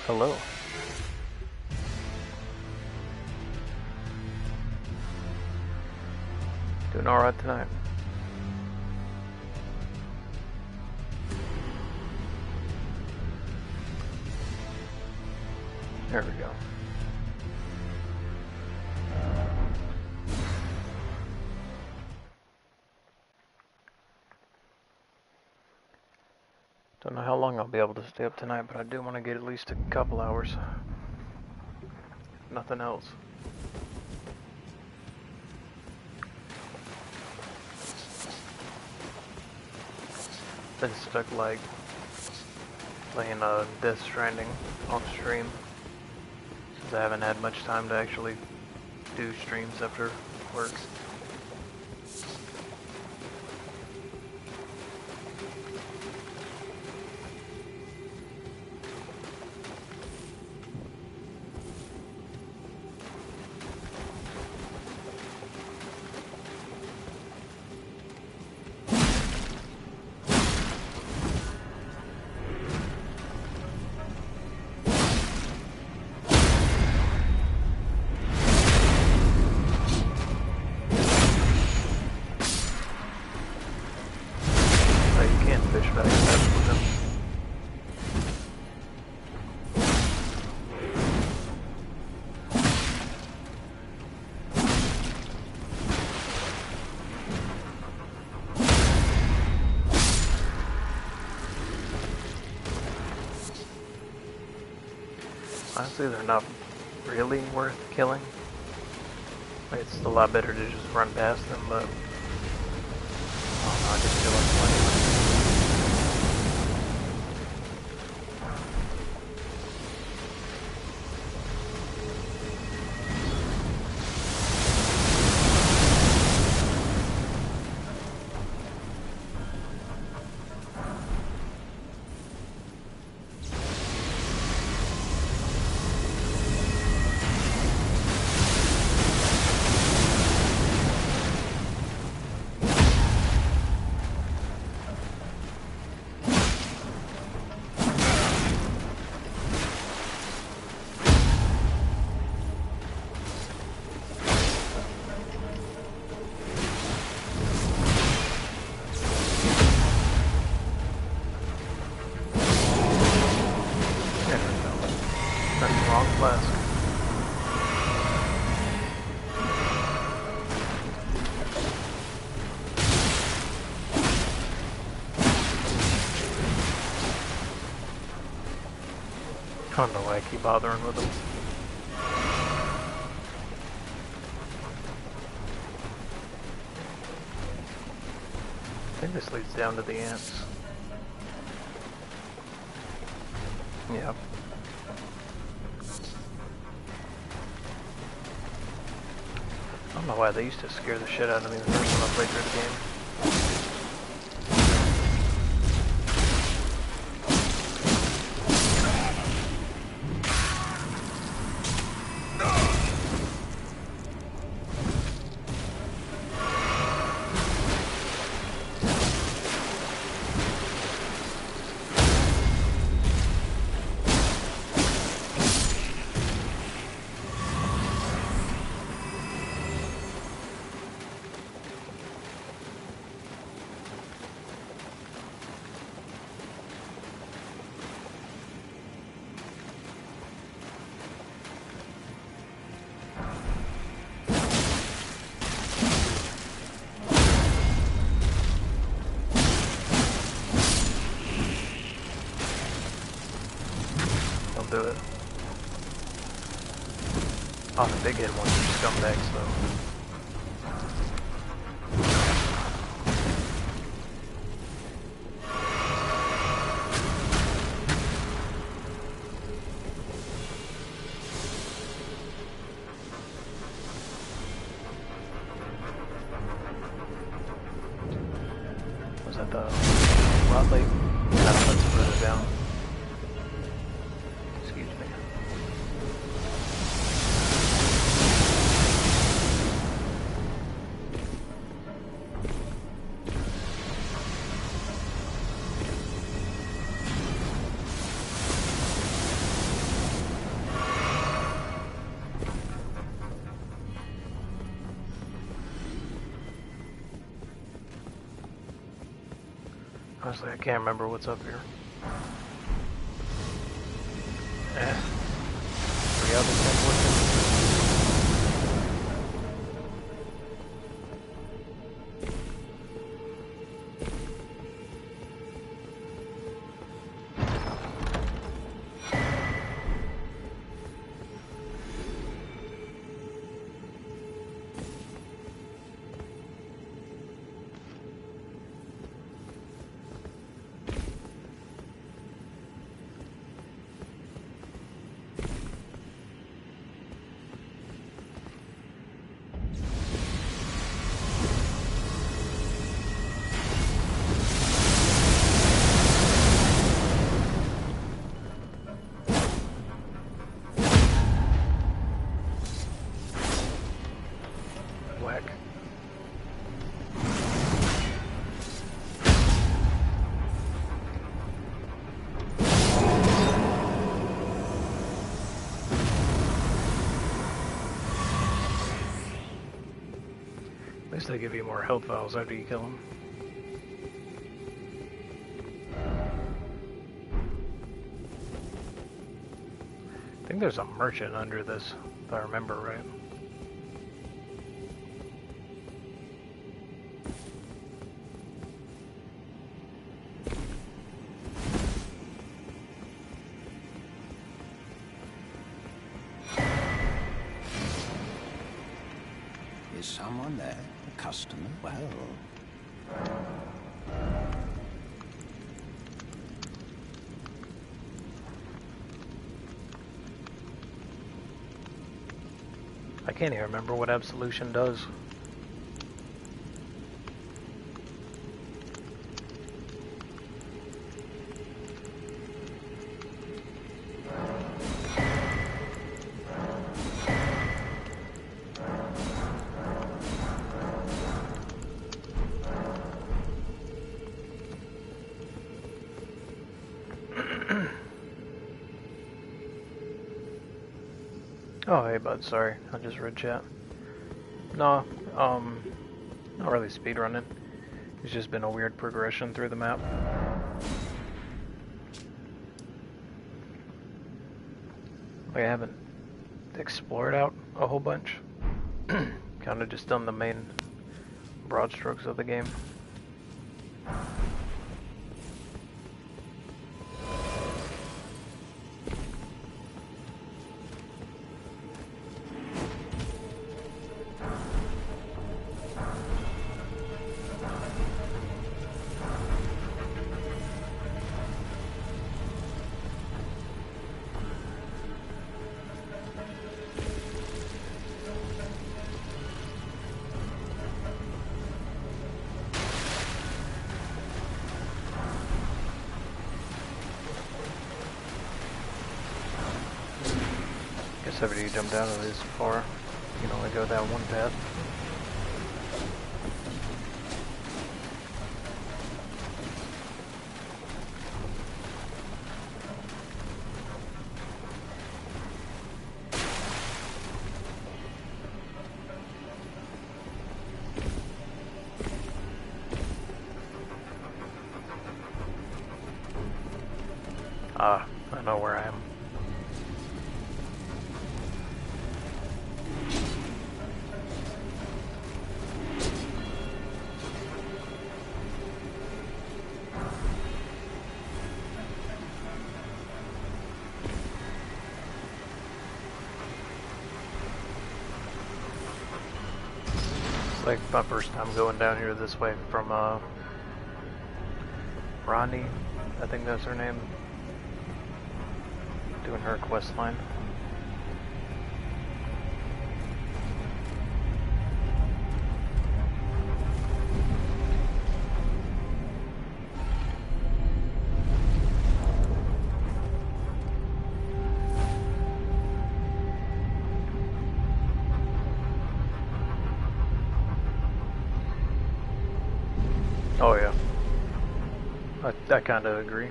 Hello. Doing alright tonight. There we go. Don't know how long I'll be able to stay up tonight, but I do want to get at least a couple hours. Nothing else. Been stuck like playing Death Stranding on stream since I haven't had much time to actually do streams after work. Honestly, they're not really worth killing. It's a lot better to just run past them, but I don't know, I just feel like playing. I don't know why I keep bothering with them. I think this leads down to the ants. Yeah. I don't know why they used to scare the shit out of me the first time I played through the game. Do it. Oh, the big head ones are scumbags though. Was that the rod lake? Let's put it down. Excuse me. Honestly, I can't remember what's up here. 3 out of 10 working. At least they give you more health vials after you kill them. I think there's a merchant under this, if I remember right. Is someone there? A customer? Well... I can't even remember what absolution does. Oh, hey bud, sorry, I just read chat. No, not really speedrunning. It's just been a weird progression through the map. Like I haven't explored out a whole bunch. Kinda just done the main broad strokes of the game. Guess after you jump down this far, you can only go down one path. Ah, I know where I am. It's like my first time going down here this way from Ronnie, I think that's her name. Doing her quest line. Oh yeah, I kind of agree.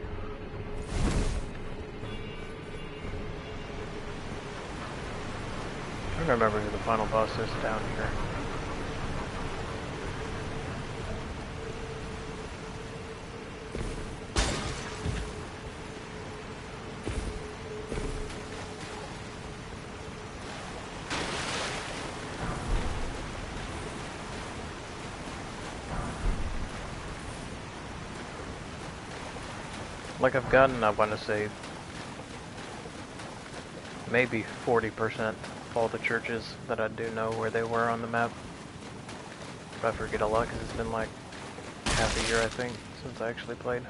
I don't remember who the final boss is down here. Like I've gotten, I want to say, maybe 40% of all the churches that I do know where they were on the map. But I forget a lot because it's been like half a year, I think, since I actually played.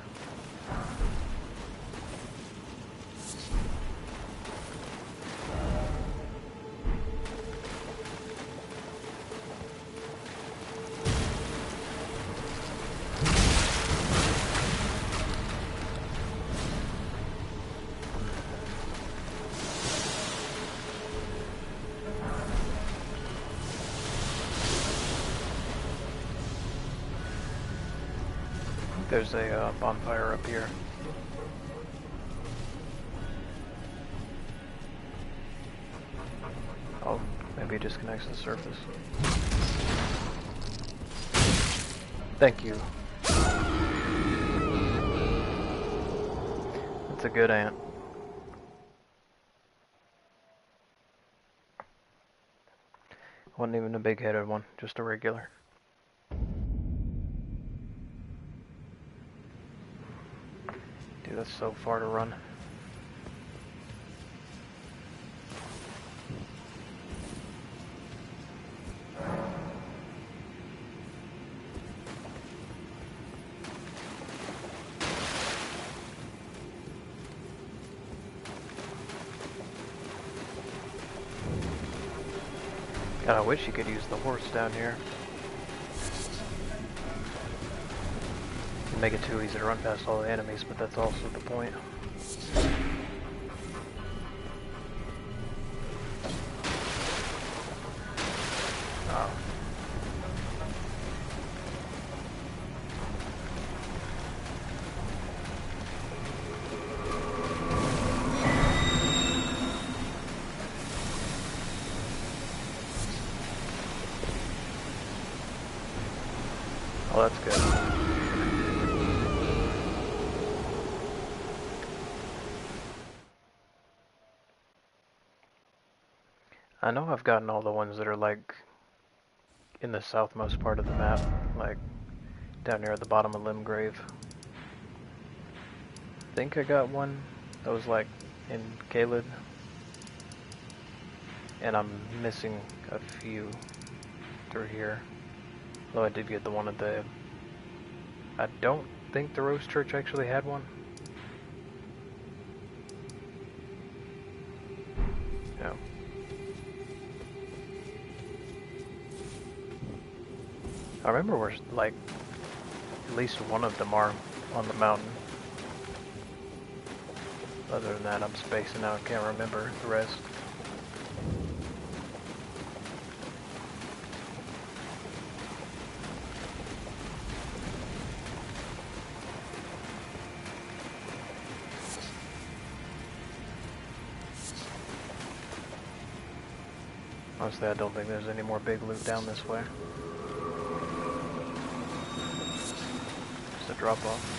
There's a bonfire up here. Oh, maybe it disconnects the surface. Thank you. It's a good ant. Wasn't even a big-headed one, just a regular. Dude, that's so far to run. God, I wish you could use the horse down here. It'd make it too easy to run past all the enemies, but that's also the point. Oh. Oh, that's good. I know I've gotten all the ones that are like in the southmost part of the map, like down near at the bottom of Limgrave. I think I got one that was like in Caelid. And I'm missing a few through here. Though I did get the one at the... I don't think the Rose Church actually had one. No. I remember where, like, at least one of them are on the mountain. Other than that, I'm spacing out. Can't remember the rest. Honestly, I don't think there's any more big loot down this way. Just a drop off.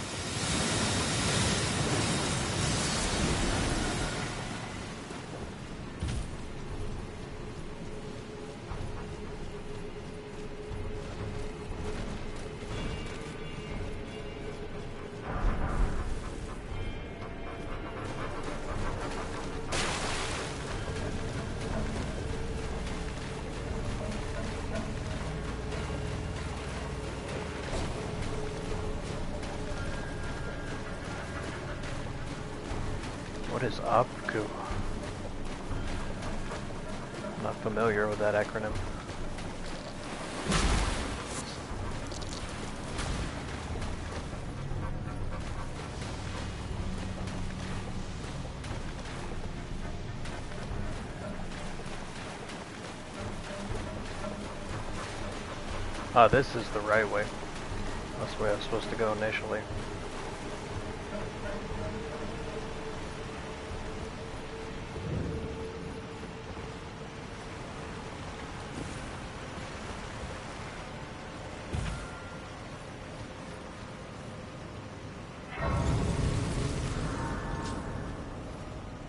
What is OPKU? I'm not familiar with that acronym. Ah, this is the right way. That's the way I was supposed to go initially.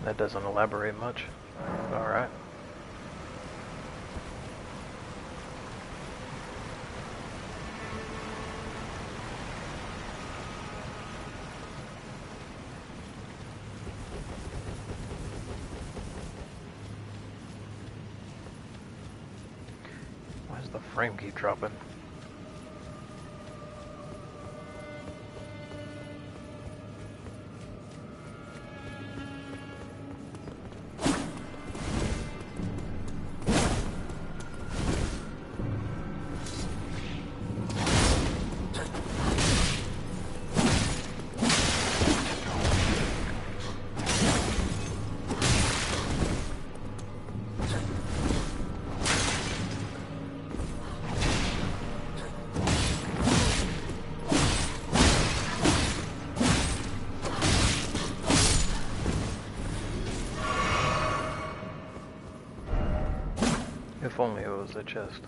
That doesn't elaborate much. Alright. does the frame keep dropping? If only it was a chest.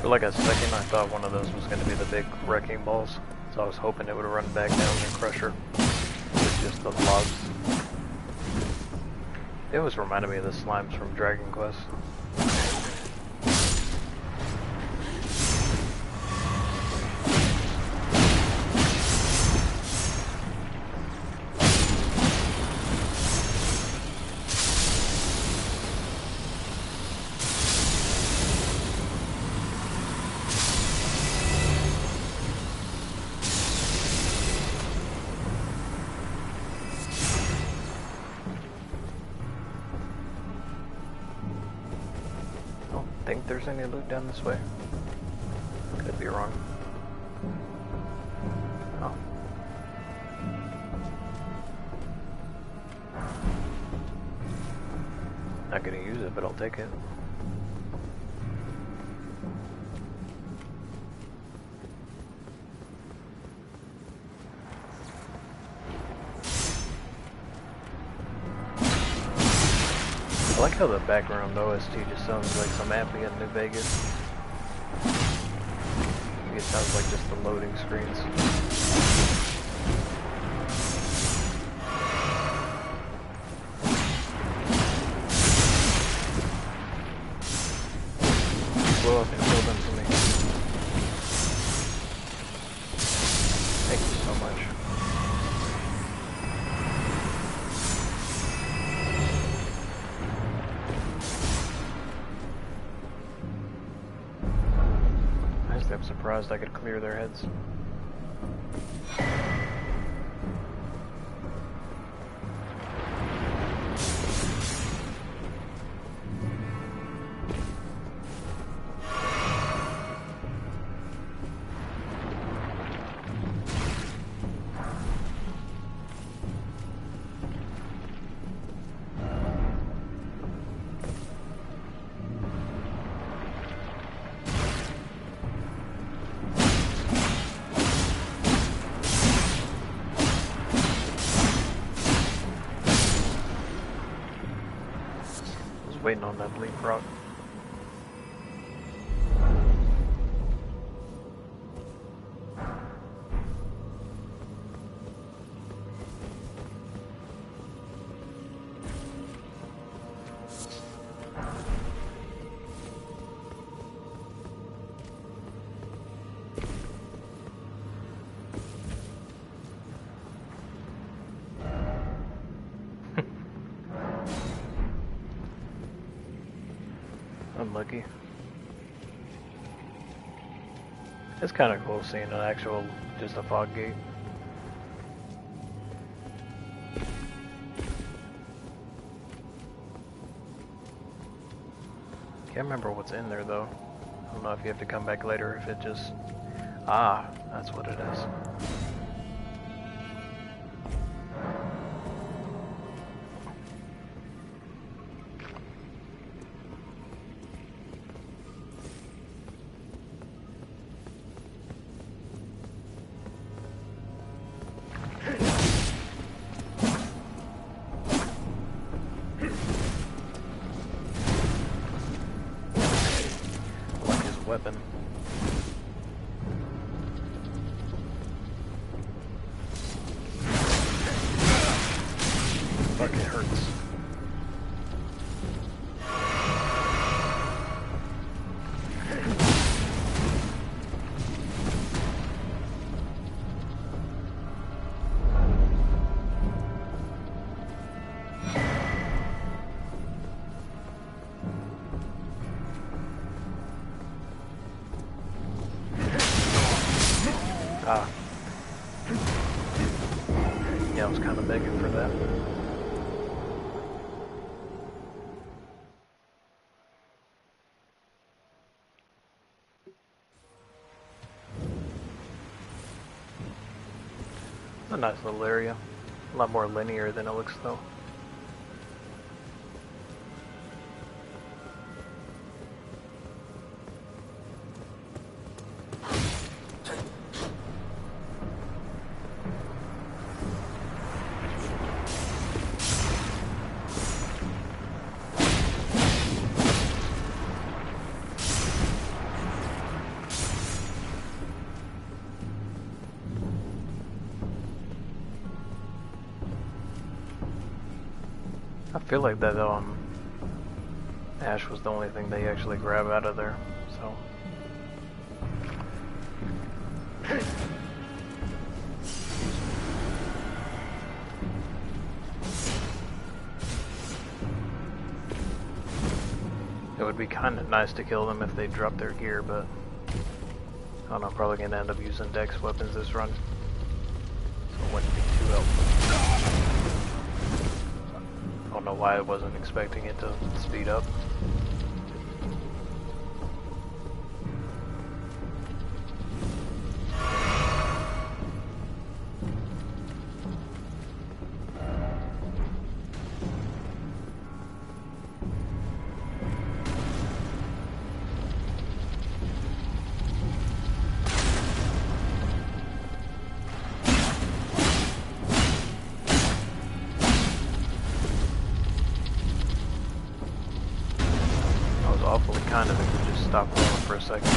For like a second I thought one of those was going to be the big wrecking balls. So I was hoping it would run back down and crush her with just the blobs. It was reminding me of the slimes from Dragon Quest. I don't think there's any loot down this way. Could be wrong. Oh. Not gonna use it, but I'll take it. I like how the background OST just sounds like some ampy in New Vegas. It sounds like just the loading screens. Blow up and kill them for me. Thank you so much. I'm surprised I could clear their heads. Waiting on that bleep rock. Unlucky. It's kind of cool seeing an actual, just a fog gate. Can't remember what's in there though. I don't know if you have to come back later, if it just... Ah, that's what it is. Weapon. fuck, it hurts. Ah. Yeah, I was kind of begging for that. It's a nice little area. A lot more linear than it looks though. I feel like that ash was the only thing they actually grab out of there, so. It would be kind of nice to kill them if they dropped their gear, but I don't know, I'm probably gonna end up using dex weapons this run, so it wouldn't be too helpful. I don't know why I wasn't expecting it to speed up. Awfully kind of if we just stop rolling for a second.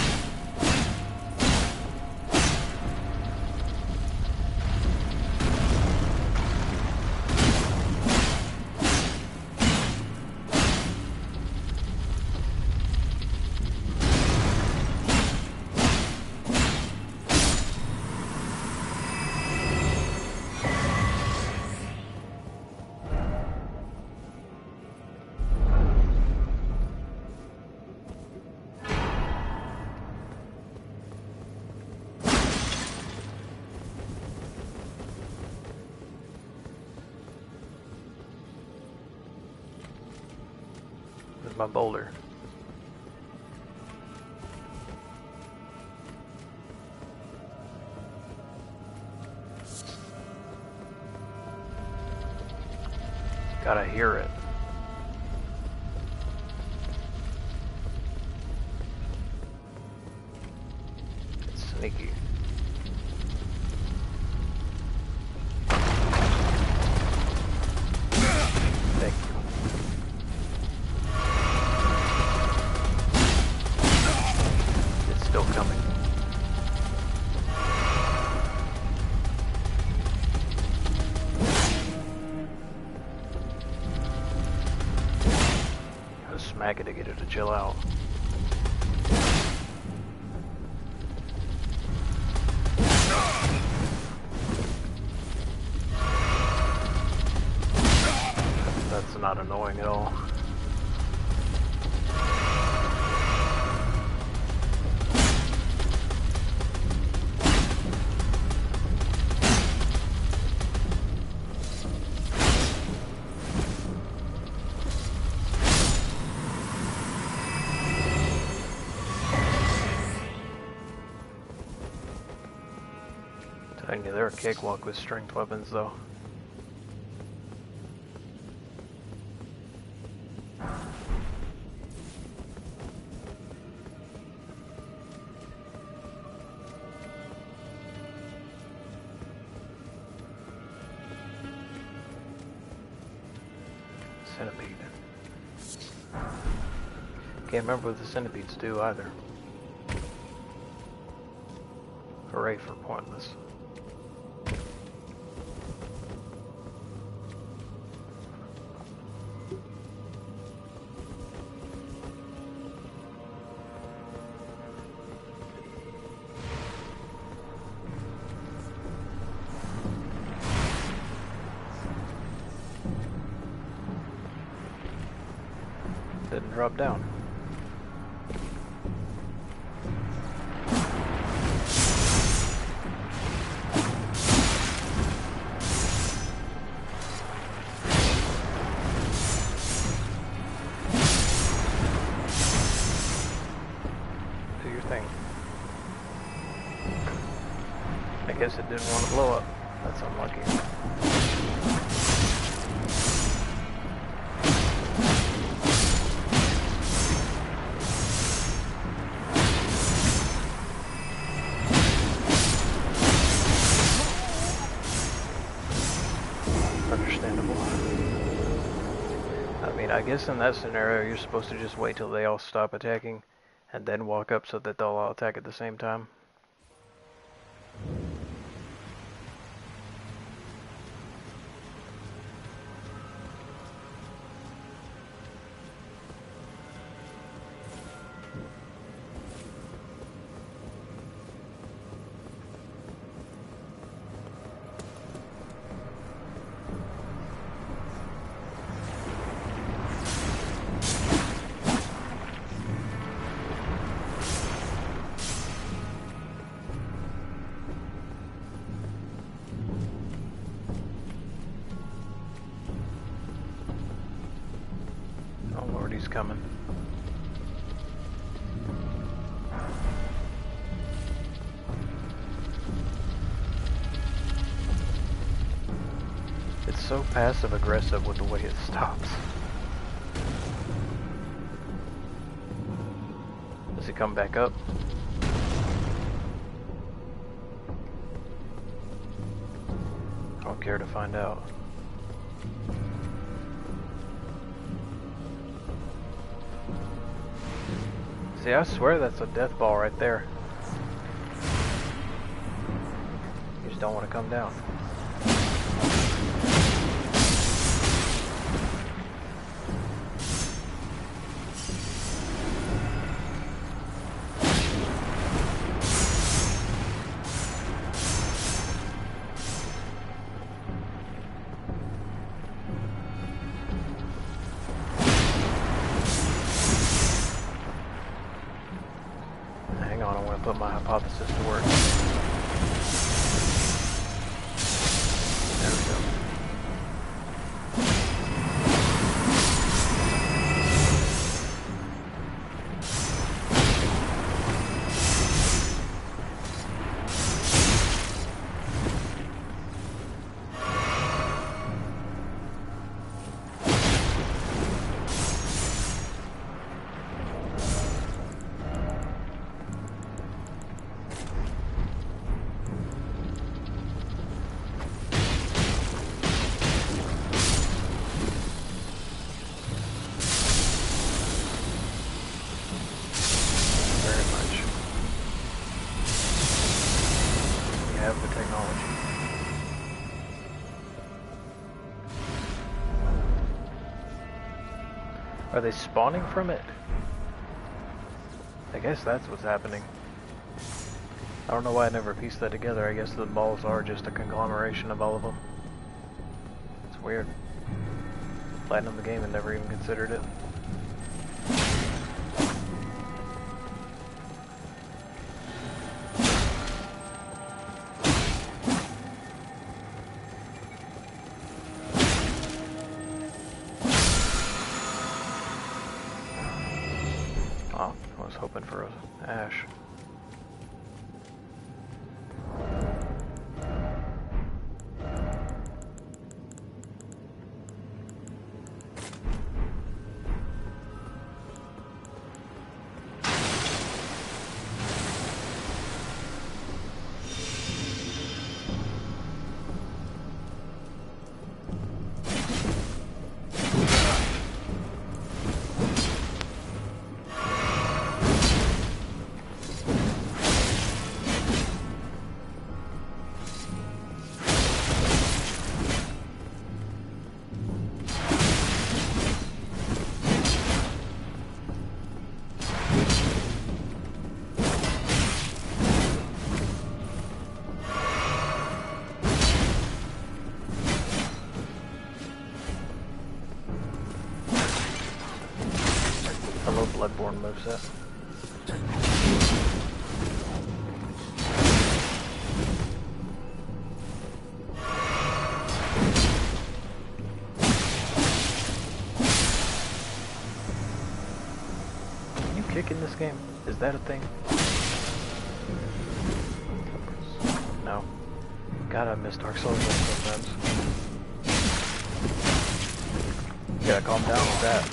My boulder. Gotta hear it. It's sneaky. Thank you. Still coming. Gotta smack it to get it to chill out. That's not annoying at all. Telling you, they're a cakewalk with strength weapons, though. Centipede. Can't remember what the centipedes do either. Hooray for pointless. didn't drop down. Do your thing. I guess it didn't want to blow up. That's unlucky. Understandable. I mean, I guess in that scenario, you're supposed to just wait till they all stop attacking and then walk up so that they'll all attack at the same time. Oh Lord, he's coming. It's so passive aggressive with the way it stops. Does he come back up? I don't care to find out. See, I swear that's a death ball right there. You just don't want to come down. Hang on, I want to put my hypothesis to work. There we go. Have the technology. Are they spawning from it? I guess that's what's happening. I don't know why I never pieced that together. I guess the balls are just a conglomeration of all of them. It's weird. Platinum the game and never even considered it. Oh, I was hoping for an ash. Bloodborne moveset. Can you kick in this game? Is that a thing? No. God, I miss Dark Souls sometimes. You gotta calm down with that.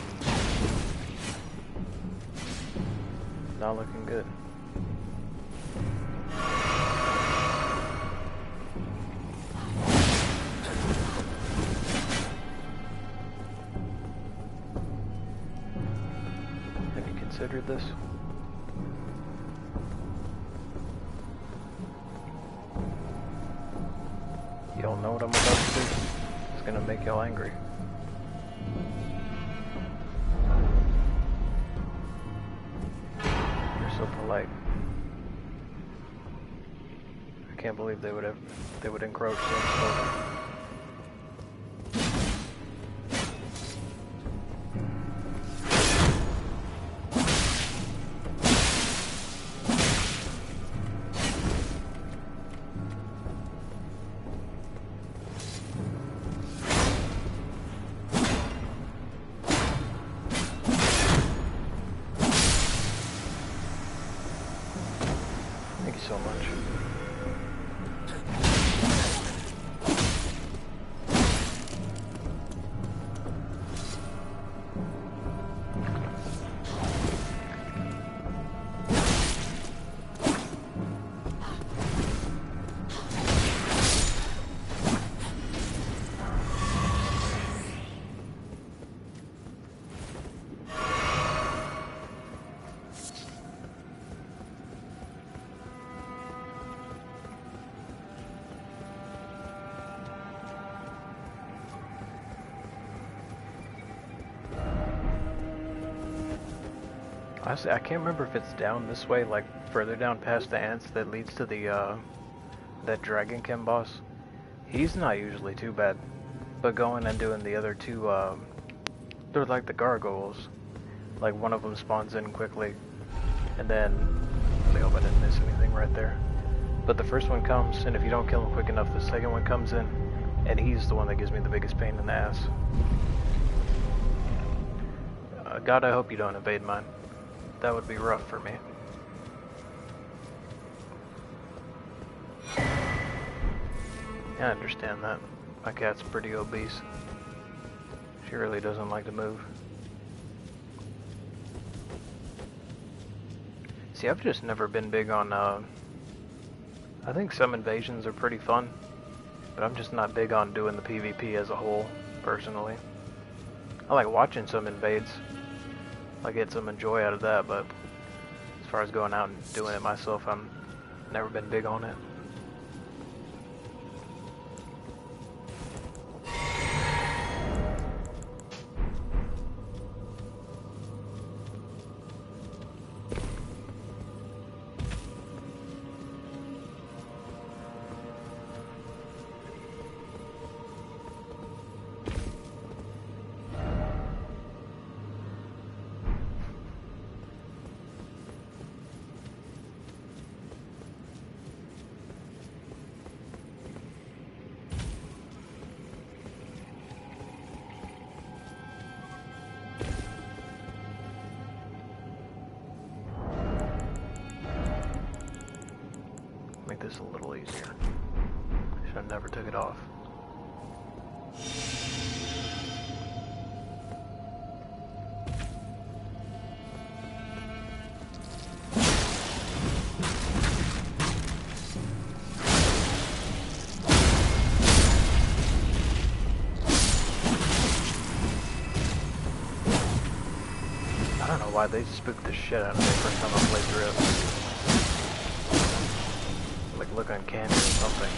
Not looking good. Have you considered this? Y'all know what I'm about to do? It's gonna make y'all angry. You're so polite. I can't believe they would encroach so slowly. Thank you so much. Honestly, I can't remember if it's down this way, like further down past the ants that leads to the that Dragonkin boss. He's not usually too bad, but going and doing the other two, they're like the gargoyles. Like one of them spawns in quickly, and then I hope I didn't miss anything right there. But the first one comes, and if you don't kill him quick enough, the second one comes in, and he's the one that gives me the biggest pain in the ass. God, I hope you don't invade mine. That would be rough for me. Yeah, I understand that. My cat's pretty obese. She really doesn't like to move. See, I've just never been big on, I think some invasions are pretty fun, but I'm just not big on doing the PvP as a whole, personally. I like watching some invades. I get some joy out of that, but as far as going out and doing it myself, I've never been big on it. Make this a little easier. Should have never took it off. I don't know why they spooked the shit out of me the first time I played through it. Like look uncanny or something.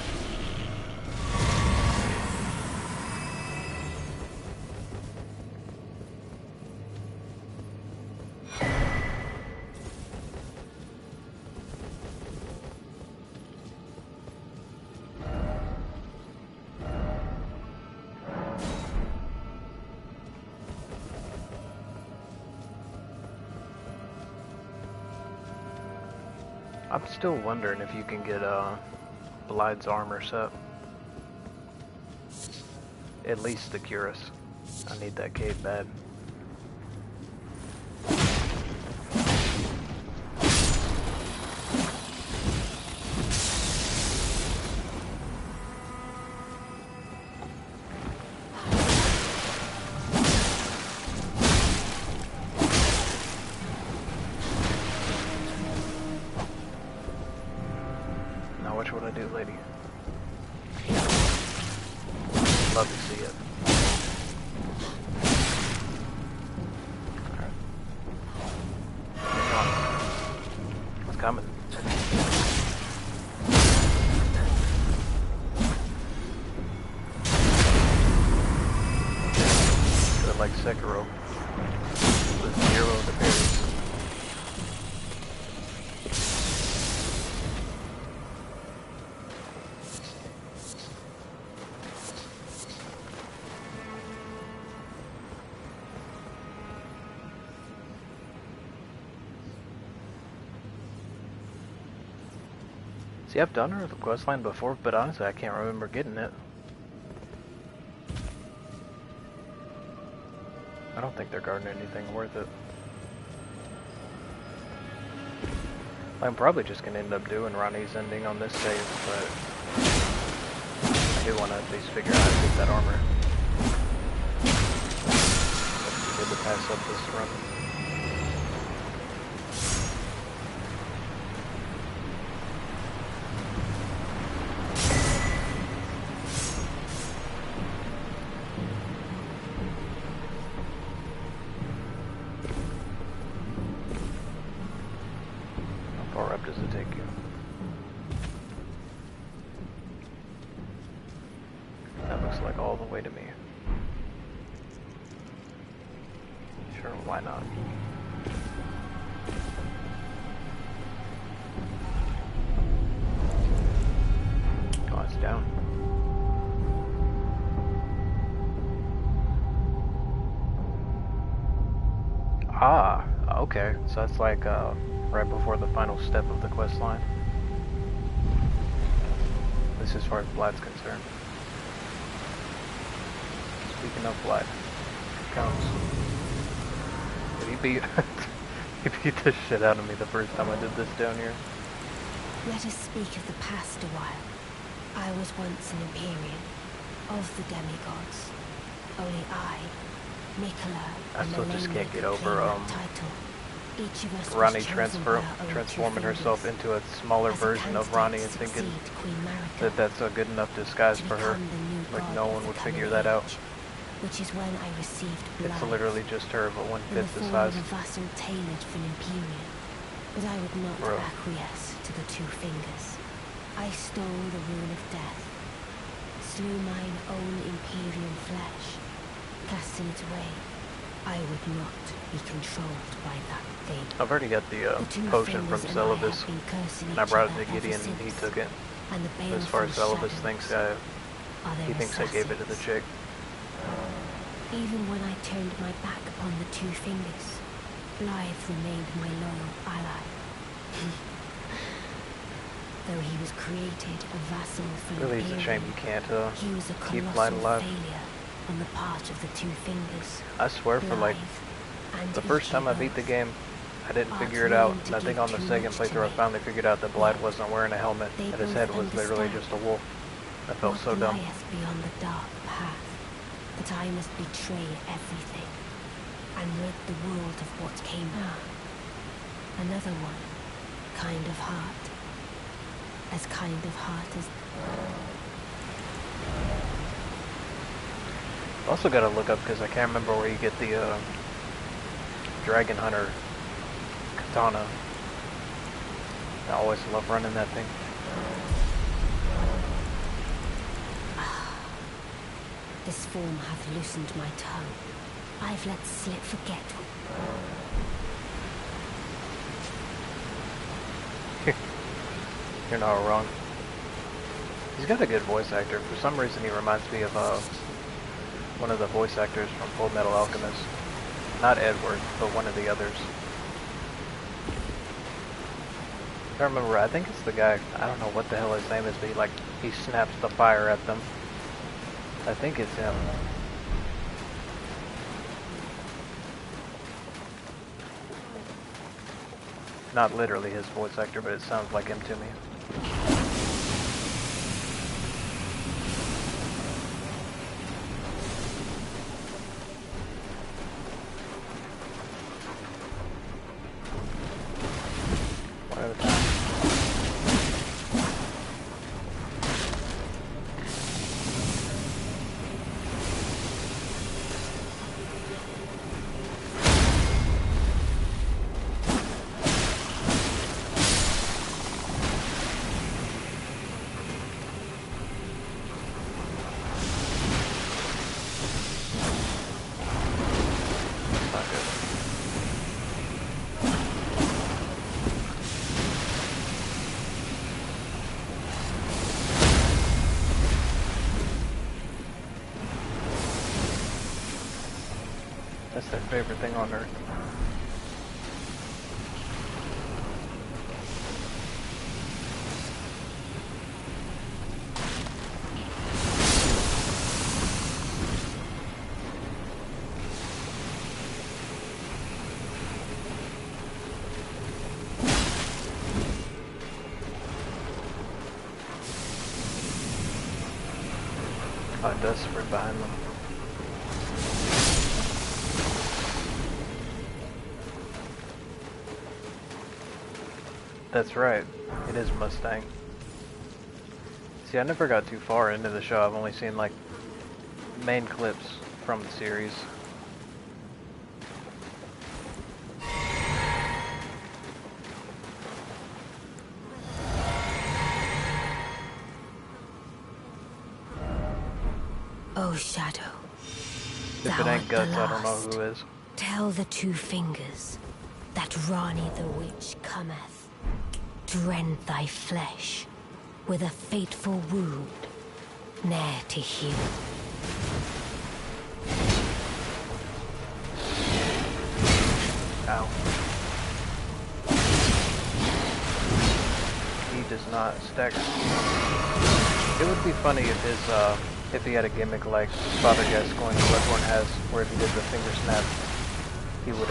I'm still wondering if you can get Blythe's armor set. At least the Cuirass. I need that cave bad. Now what would I do, lady? Love to see it. It's coming. Good like Sekiro. With zero of the parries. See, I've done her the questline before, but honestly, I can't remember getting it. I don't think they're guarding anything worth it. I'm probably just gonna end up doing Ronnie's ending on this save, but I do want to at least figure out how to get that armor. It's good to pass up this run. How far up does it take you? That looks like all the way to me. Sure, why not? Oh, it's down. Ah, okay. So that's like right before the final step of the quest line. At least as far as Blythe's concerned. Speaking of Blythe, counts. Did he beat he beat the shit out of me the first time I did this down here. Let us speak of the past a while. I was once an Empyrean, of the demigods. Only I, Nicola, I still just can't get over title. Each of us Ronnie was chosen by our own transforming two herself fingers. into a smaller As a version of Ronnie and candidate thinking succeed Queen Marika that that's a good enough disguise to for her. become the new Like god no of one the would figure coming that out. age, which is when I received It's Blythe literally just her, but in the 1/5 the form size. of a vassal tailored for an Empyrean. But I would not Bro. acquiesce to the two fingers. I stole the rune of death, slew mine own Empyrean flesh, casting it away. I would not be controlled by that thing. I've already got the two potion from fingers and I have Celibus, been cursing and I each brought it other to ever Gideon and he since. took it. And the But as far as baleful Celibus shadows thinks, are he their thinks I gave it to the assassins. chick. Even when I turned my back upon the two fingers, Blythe remained my loyal ally. Though he was created a vassal for Really, it's a shame Imperium, you can't he was a keep colossal Blythe alive. failure on the part of the two fingers. I swear for like Blythe and the first time I beat the both. game, I didn't Art figure it out, willing to and I think give on the too second much to playthrough I me. finally figured out that Blythe wasn't wearing a helmet, They and his both head was literally understand just a wolf. That felt so what dumb. lieth beyond the dark path, that I must betray everything, and rid the world of what came now. Another one, kind of heart. As kind of heart as... Also gotta look up, because I can't remember where you get the Dragon Hunter katana. I always love running that thing. This form hath loosened my tongue. I've let slip forget. You're not wrong. He's got a good voice actor. For some reason he reminds me of one of the voice actors from Full Metal Alchemist. Not Edward, but one of the others. If I remember right, I think it's the guy, I don't know what the hell his name is, but he snaps the fire at them. I think it's him. Not literally his voice actor, but it sounds like him to me. One at a time. That's their favorite thing on earth. Oh, it does spread behind them. That's right, it is Mustang. See, I never got too far into the show. I've only seen like main clips from the series. Oh, Shadow. If it ain't Guts, I don't know who is. Tell the two fingers that Rani the Witch cometh to rend thy flesh with a fateful wound, ne'er to heal. Ow. He does not stagger. It would be funny if he had a gimmick like Father Gascoigne in Bloodborne has, where if he did the finger snap, he would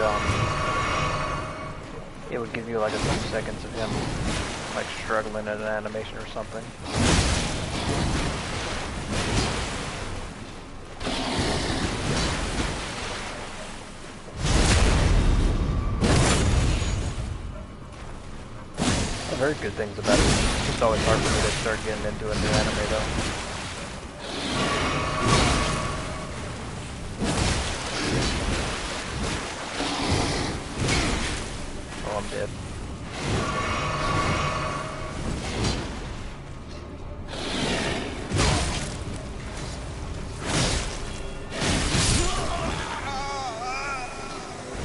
it would give you like a few seconds of him like struggling in an animation or something. I've heard good things about it. It's just always hard for me to start getting into a new anime though. Oh, I'm dead.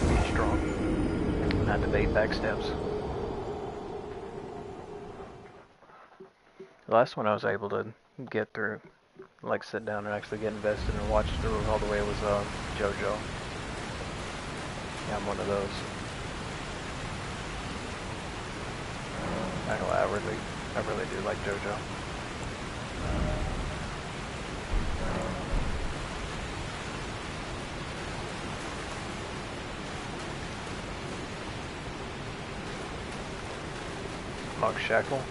Be strong. Not debate backstabs. The last one I was able to get through, like sit down and actually get invested and watch through all the way was JoJo. Yeah, I'm one of those. I really do like JoJo. Mog Shackle.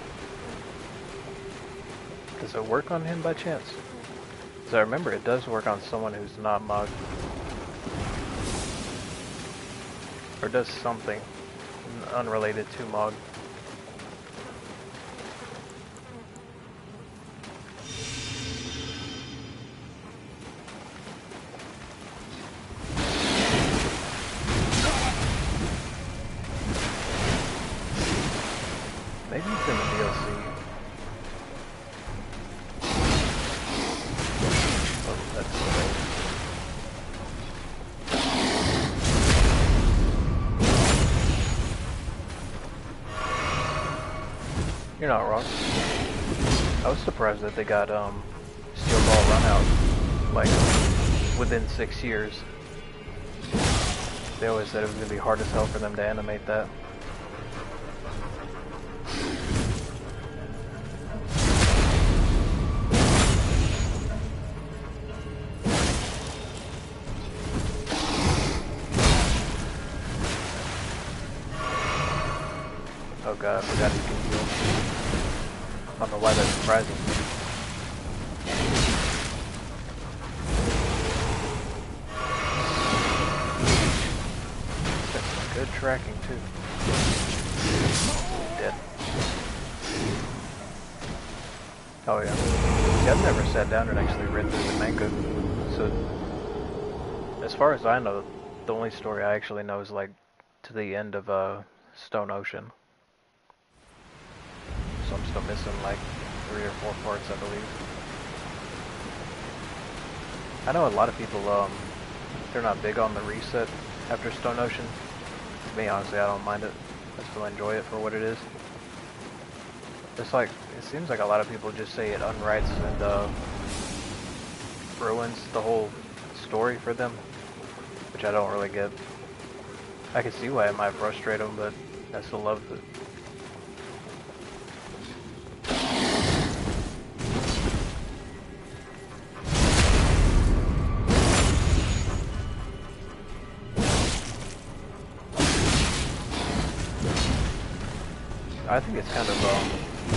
Does it work on him by chance? Because I remember it does work on someone who's not Mog. Or does something unrelated to Mog. Maybe it's in the DLC. Oh, that's delayed. You're not wrong. I was surprised that they got Steel Ball Run Out like within 6 years. They always said it was gonna be hard as hell for them to animate that. Oh god, I forgot he can heal. I don't know why that's surprising. That's some good tracking too. Dead. Oh yeah. See, I've never sat down and actually read through the manga. So, as far as I know, the only story I actually know is like to the end of Stone Ocean. So I'm still missing like 3 or 4 parts, I believe. I know a lot of people, they're not big on the reset after Stone Ocean. To me, honestly, I don't mind it. I still enjoy it for what it is. It's like, it seems like a lot of people just say it unwrites and ruins the whole story for them, which I don't really get. I can see why it might frustrate them, but I still love it. I think it's kind of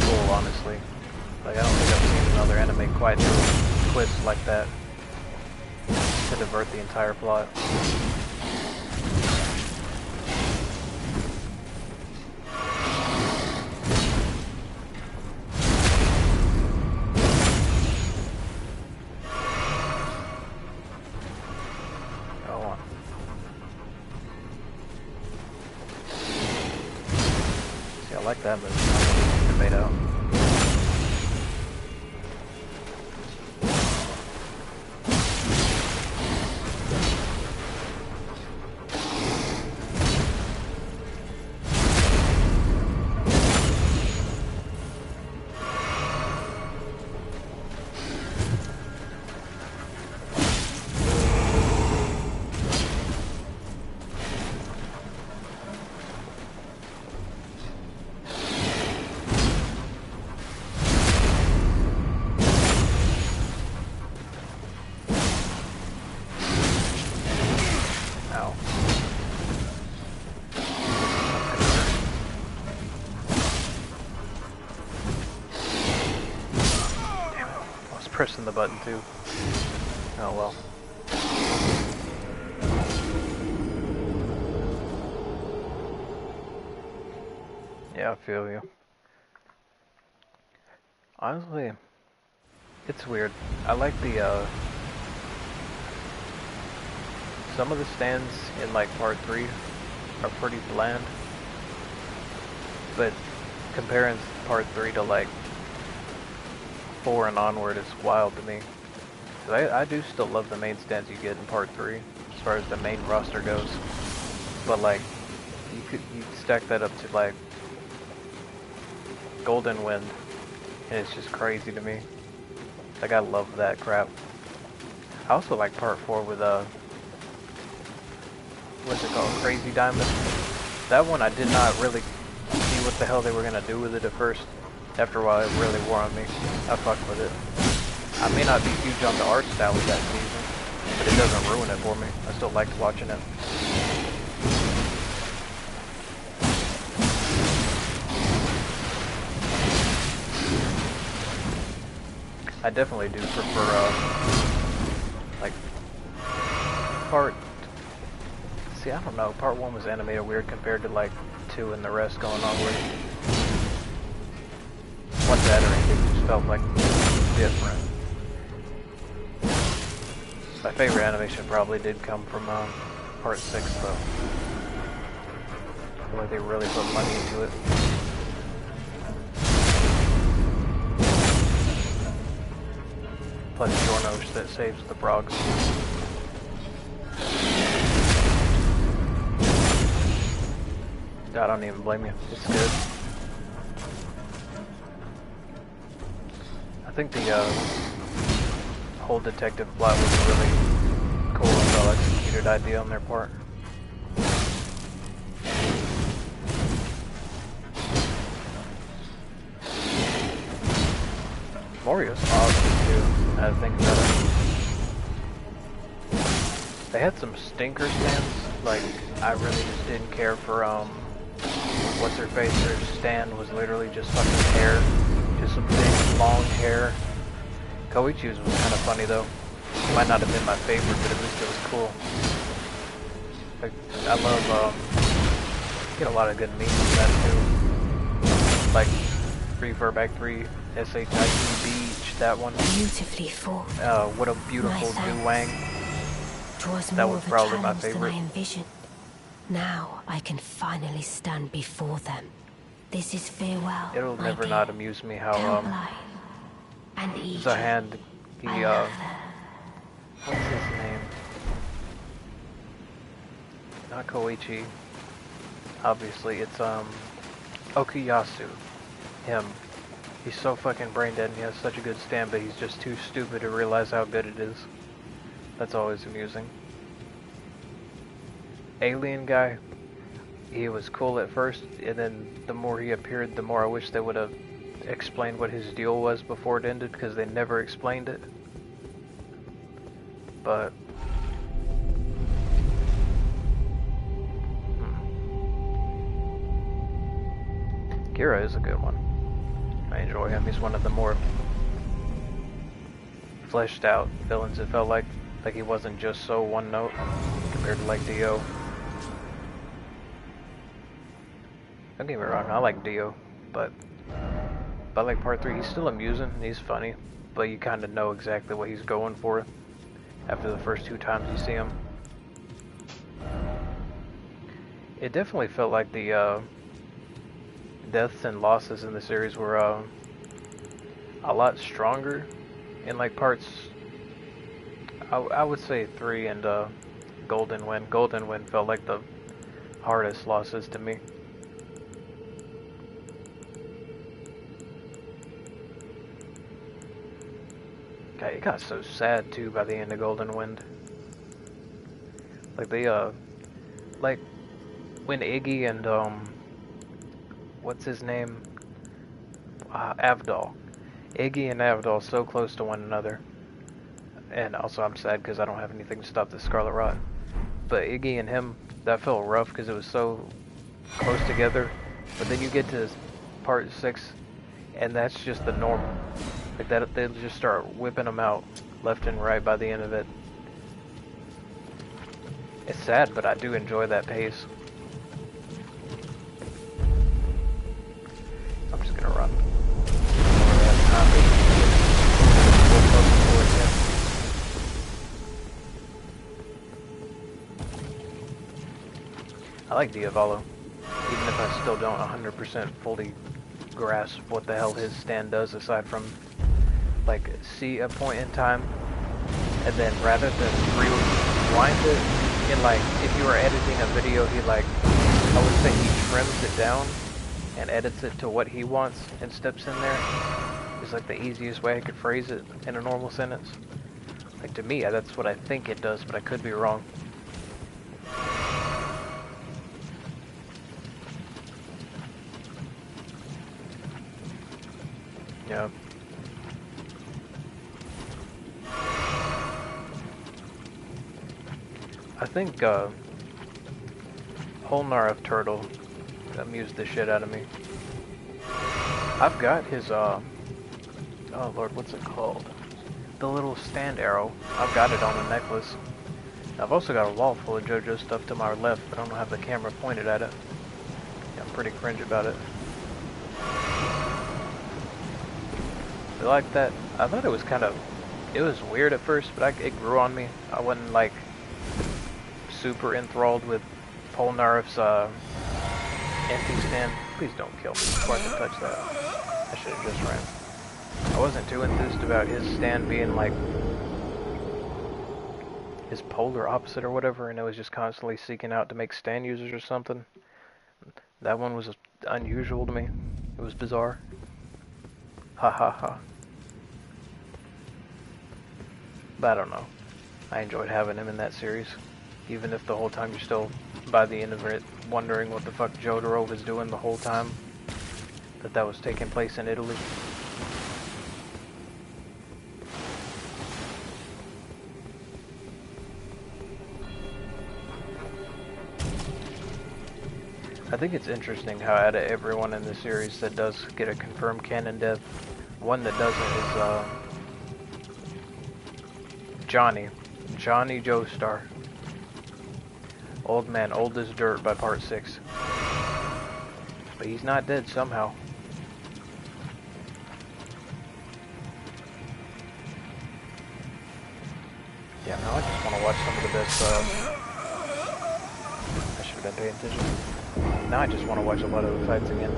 cool, honestly. Like, I don't think I've seen another anime quite do a twist like that to divert the entire plot. I like that movie. Debate out. Pressing the button too. Oh well. Yeah, I feel you. Honestly, it's weird. I like the some of the stands in like part 3 are pretty bland. But comparing part 3 to like 4 and onward is wild to me. I do still love the main stands you get in part 3 as far as the main roster goes. But like you stack that up to like Golden Wind and it's just crazy to me. Like I love that crap. I also like part 4 with what's it called? Crazy Diamond. That one I did not really see what the hell they were gonna do with it at first. After a while, it really wore on me. I fuck with it. I may not be huge on the art style of that season, but it doesn't ruin it for me. I still liked watching it. I definitely do prefer, like, see, I don't know, part 1 was animated weird compared to, like, 2 and the rest going onward. What's that, or it just felt like different. My favorite animation probably did come from part 6 though. I feel like they really put money into it. Plus Jornosh that saves the Brogs. I don't even blame you. It's good. I think the whole detective plot was a really cool and well executed idea on their part. Morio's awesome too, now that I think about it. They had some stinker stands, like I really just didn't care for what's her face, her stand was literally just fucking hair. Just some big, long hair. Koichi's was kind of funny though. It might not have been my favorite, but at least it was cool. Like, I love, get a lot of good memes from that too. Like, Reverb Act 3, SHIT Beach, that one. Beautifully formed. What a beautiful Duwang. That was probably my favorite. Than I envisioned. Now I can finally stand before them. This is farewell. It'll never not amuse me how and Zahand, he what's his name? Not Koichi. Obviously, it's Okuyasu. Him. He's so fucking brain dead and he has such a good stand, but he's just too stupid to realize how good it is. That's always amusing. Alien guy, he was cool at first, and then the more he appeared, the more I wish they would have explained what his deal was before it ended, because they never explained it. But Kira is a good one. I enjoy him. He's one of the more fleshed out villains. It felt like he wasn't just so one note compared to like Dio. Don't get me wrong, I like Dio, but like part 3, he's still amusing, he's funny, but you kind of know exactly what he's going for after the first 2 times you see him. It definitely felt like the deaths and losses in the series were a lot stronger in like parts, I would say 3 and Golden Wind. Golden Wind felt like the hardest losses to me. God, it got so sad too by the end of Golden Wind. Like they like when Iggy and what's his name? Avdol. Iggy and Avdol so close to one another. And also I'm sad because I don't have anything to stop the Scarlet Rot. But Iggy and him, that felt rough because it was so close together. But then you get to part 6 and that's just the normal. Like that, they'll just start whipping them out left and right by the end of it. It's sad, but I do enjoy that pace. I'm just gonna run. I like Diavolo, even if I still don't 100% fully grasp what the hell his stand does aside from like see a point in time and then rather than rewind it and like if you were editing a video he like I would say he trims it down and edits it to what he wants and steps in there is like the easiest way I could phrase it in a normal sentence. Like to me that's what I think it does, but I could be wrong. Yeah. I think Polnareff Turtle amused the shit out of me. I've got his oh lord, what's it called? The little stand arrow. I've got it on a necklace. I've also got a wall full of JoJo stuff to my left, but I don't have the camera pointed at it. Yeah, I'm pretty cringe about it. I like that. I thought it was kind of, it was weird at first, but it grew on me. I wasn't like super enthralled with Polnareff's empty stand. Please don't kill me before I can touch that. I should have just ran. I wasn't too enthused about his stand being like his polar opposite or whatever, and it was just constantly seeking out to make stand users or something. That one was unusual to me. It was bizarre. Ha ha ha. But I don't know. I enjoyed having him in that series. Even if the whole time you're still, by the end of it, wondering what the fuck Jotaro was doing the whole time. That was taking place in Italy. I think it's interesting how out of everyone in the series that does get a confirmed canon death, one that doesn't is Johnny Joestar. Old man, old as dirt by part 6. But he's not dead somehow. Yeah, now I just want to watch some of the best, I should have been paying attention. Now I just want to watch a lot of the fights again.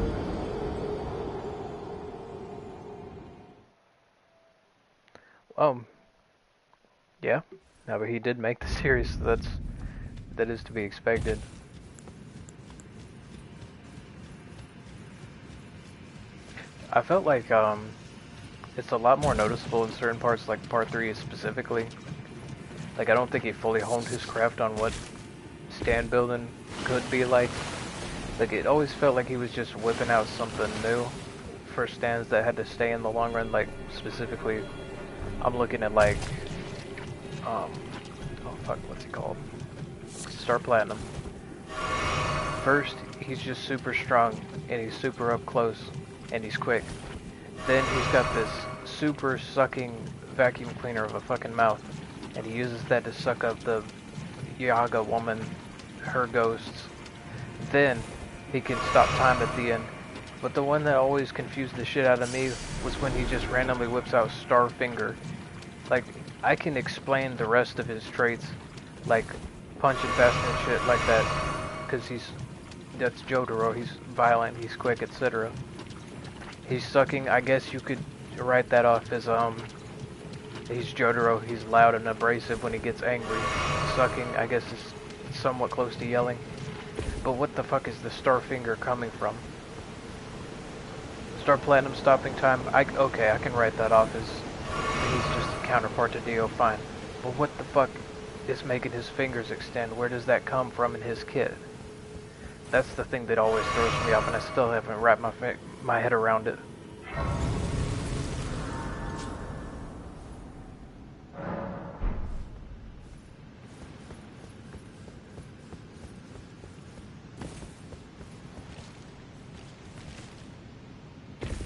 Yeah. No, but he did make the series, so that is to be expected. I felt like it's a lot more noticeable in certain parts, like part 3 specifically. Like, I don't think he fully honed his craft on what stand building could be like. Like, it always felt like he was just whipping out something new for stands that had to stay in the long run. Like, specifically, I'm looking at like, oh fuck, what's he called? Star Platinum. First, he's just super strong, and he's super up close, and he's quick. Then he's got this super sucking vacuum cleaner of a fucking mouth, and he uses that to suck up the Yaga woman, her ghosts. Then he can stop time at the end. But the one that always confused the shit out of me was when he just randomly whips out Starfinger. Like, I can explain the rest of his traits, like punching fast and shit like that, because that's Jotaro, he's violent, he's quick, etc. He's sucking, I guess you could write that off as, he's Jotaro, he's loud and abrasive when he gets angry. Sucking, I guess, is somewhat close to yelling. But what the fuck is the Starfinger coming from? Star Platinum stopping time, okay, I can write that off as he's just a counterpart to Dio, fine. But what the fuck is making his fingers extend? Where does that come from in his kit? That's the thing that always throws me off, and I still haven't wrapped my head around it.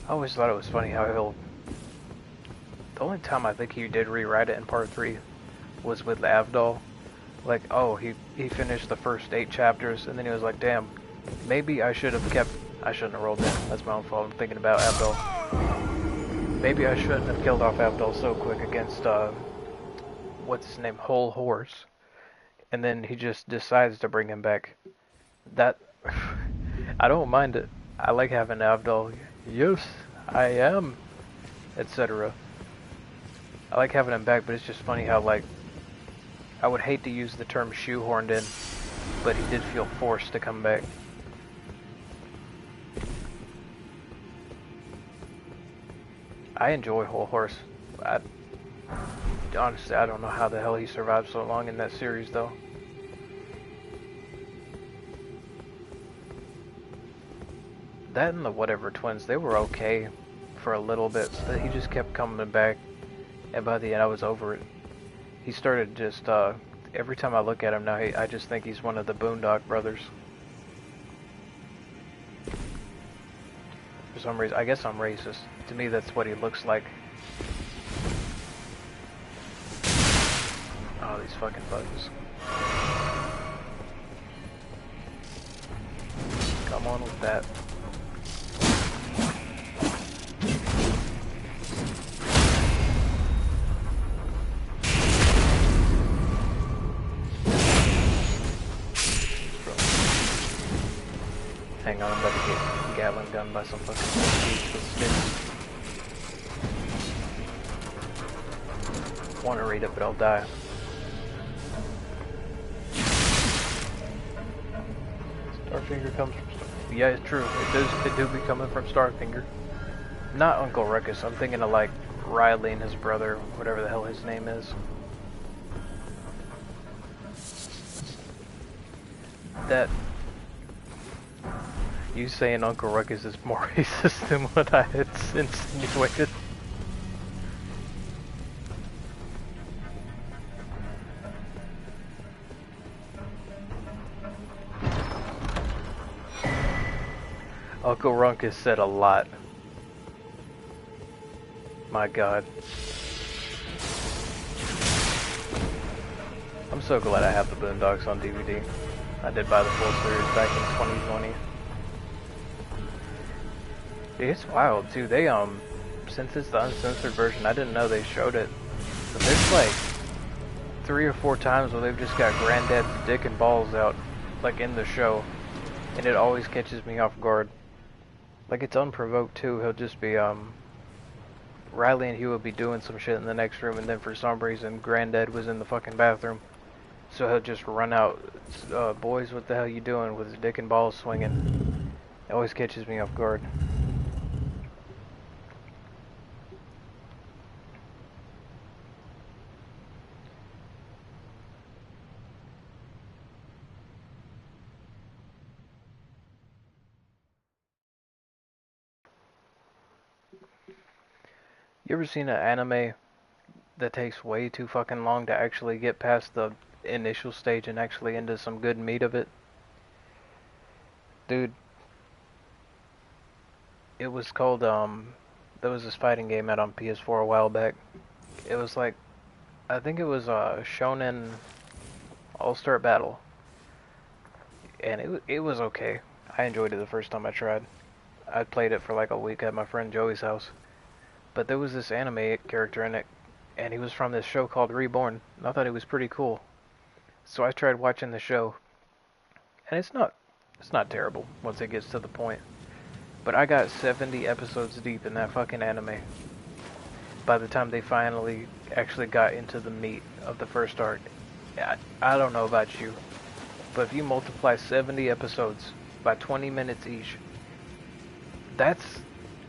I always thought it was funny how the only time I think he did rewrite it in part 3 was with Avdol. Like, oh, he finished the first 8 chapters, and then he was like, damn, maybe I shouldn't have rolled in. That's my own fault. I'm thinking about Avdol. Maybe I shouldn't have killed off Avdol so quick against, what's his name, Whole Horse. And then he just decides to bring him back. That, I don't mind it. I like having Avdol. Yes, I am, etc. I like having him back, but it's just funny how, like, I would hate to use the term shoehorned in, but he did feel forced to come back. I enjoy Whole Horse. Honestly, I don't know how the hell he survived so long in that series, though. That and the Whatever Twins, they were okay for a little bit, but he just kept coming back, and by the end I was over it. He started just, every time I look at him now, I just think he's one of the Boondock Brothers. For some reason, I guess I'm racist. To me, that's what he looks like. Oh, these fucking bugs. Come on with that. Hang on, I'm about to get Gatling gun by some fucking dudes with sticks. Want to read it, but I'll die. Starfinger comes from yeah, it's true. It do be coming from Starfinger. Not Uncle Ruckus. I'm thinking of like Riley and his brother, whatever the hell his name is. That you saying Uncle Ruckus is more racist than what I had insinuated. Uncle Runckus said a lot. My god. I'm so glad I have the Boondocks on DVD. I did buy the full series back in 2020. It's wild too. They since it's the uncensored version, I didn't know they showed it. But there's like 3 or 4 times where they've just got Granddad's dick and balls out, like in the show, and it always catches me off guard. Like it's unprovoked too. He'll just be Riley and he will be doing some shit in the next room, and then for some reason Granddad was in the fucking bathroom, so he'll just run out. Boys, what the hell you doing? With his dick and balls swinging. It always catches me off guard. You ever seen an anime that takes way too fucking long to actually get past the initial stage and actually into some good meat of it? Dude, it was called, there was this fighting game out on PS4 a while back. It was like, I think it was Shonen All-Star Battle. And it was okay. I enjoyed it the first time I tried. I played it for like a week at my friend Joey's house. But there was this anime character in it, and he was from this show called Reborn, and I thought he was pretty cool. So I tried watching the show, and it's not terrible once it gets to the point. But I got 70 episodes deep in that fucking anime by the time they finally actually got into the meat of the first arc. I don't know about you, but if you multiply 70 episodes by 20 minutes each, that's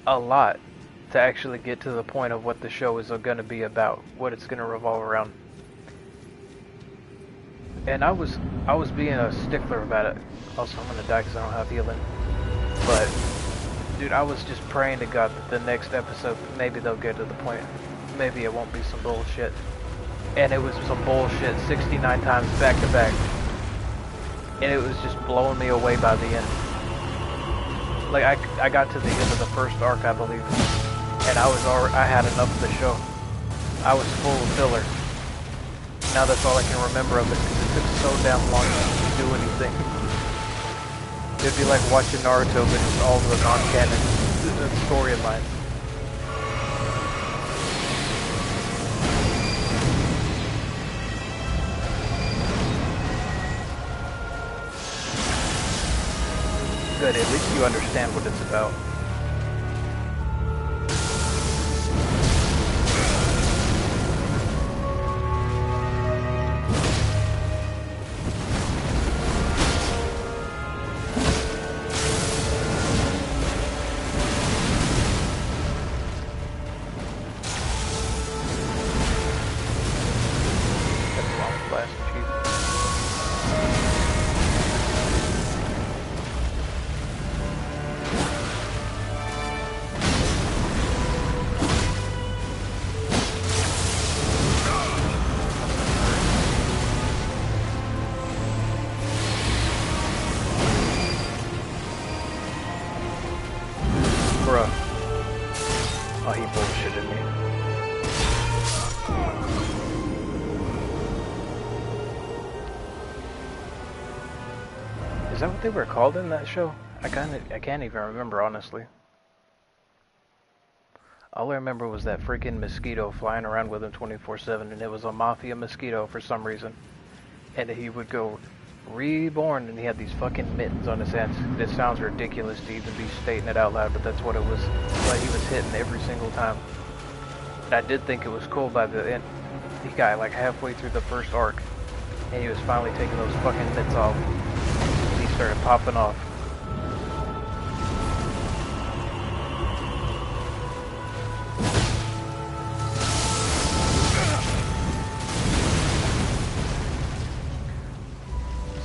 a lot to actually get to the point of what the show is going to be about, what it's going to revolve around. And I was being a stickler about it. Also, I'm going to die because I don't have healing. But, dude, I was just praying to God that the next episode, maybe they'll get to the point. Maybe it won't be some bullshit. And it was some bullshit 69 times back to back. And it was just blowing me away by the end. Like, I got to the end of the first arc, I believe. And I had enough of the show. I was full of filler. Now that's all I can remember of it, because it took so damn long to do anything. It'd be like watching Naruto, but it's all the non-canon storyline. Good, at least you understand what it's about. Oh, he bullshitted me. Is that what they were called in that show? I can't even remember, honestly. All I remember was that freaking mosquito flying around with him 24/7, and it was a mafia mosquito for some reason. And he would go reborn, and he had these fucking mittens on his hands. It sounds ridiculous to even be stating it out loud, but that's what it was. Like, he was hitting every single time. And I did think it was cool by the end. He got like halfway through the first arc, and he was finally taking those fucking mitts off. And he started popping off.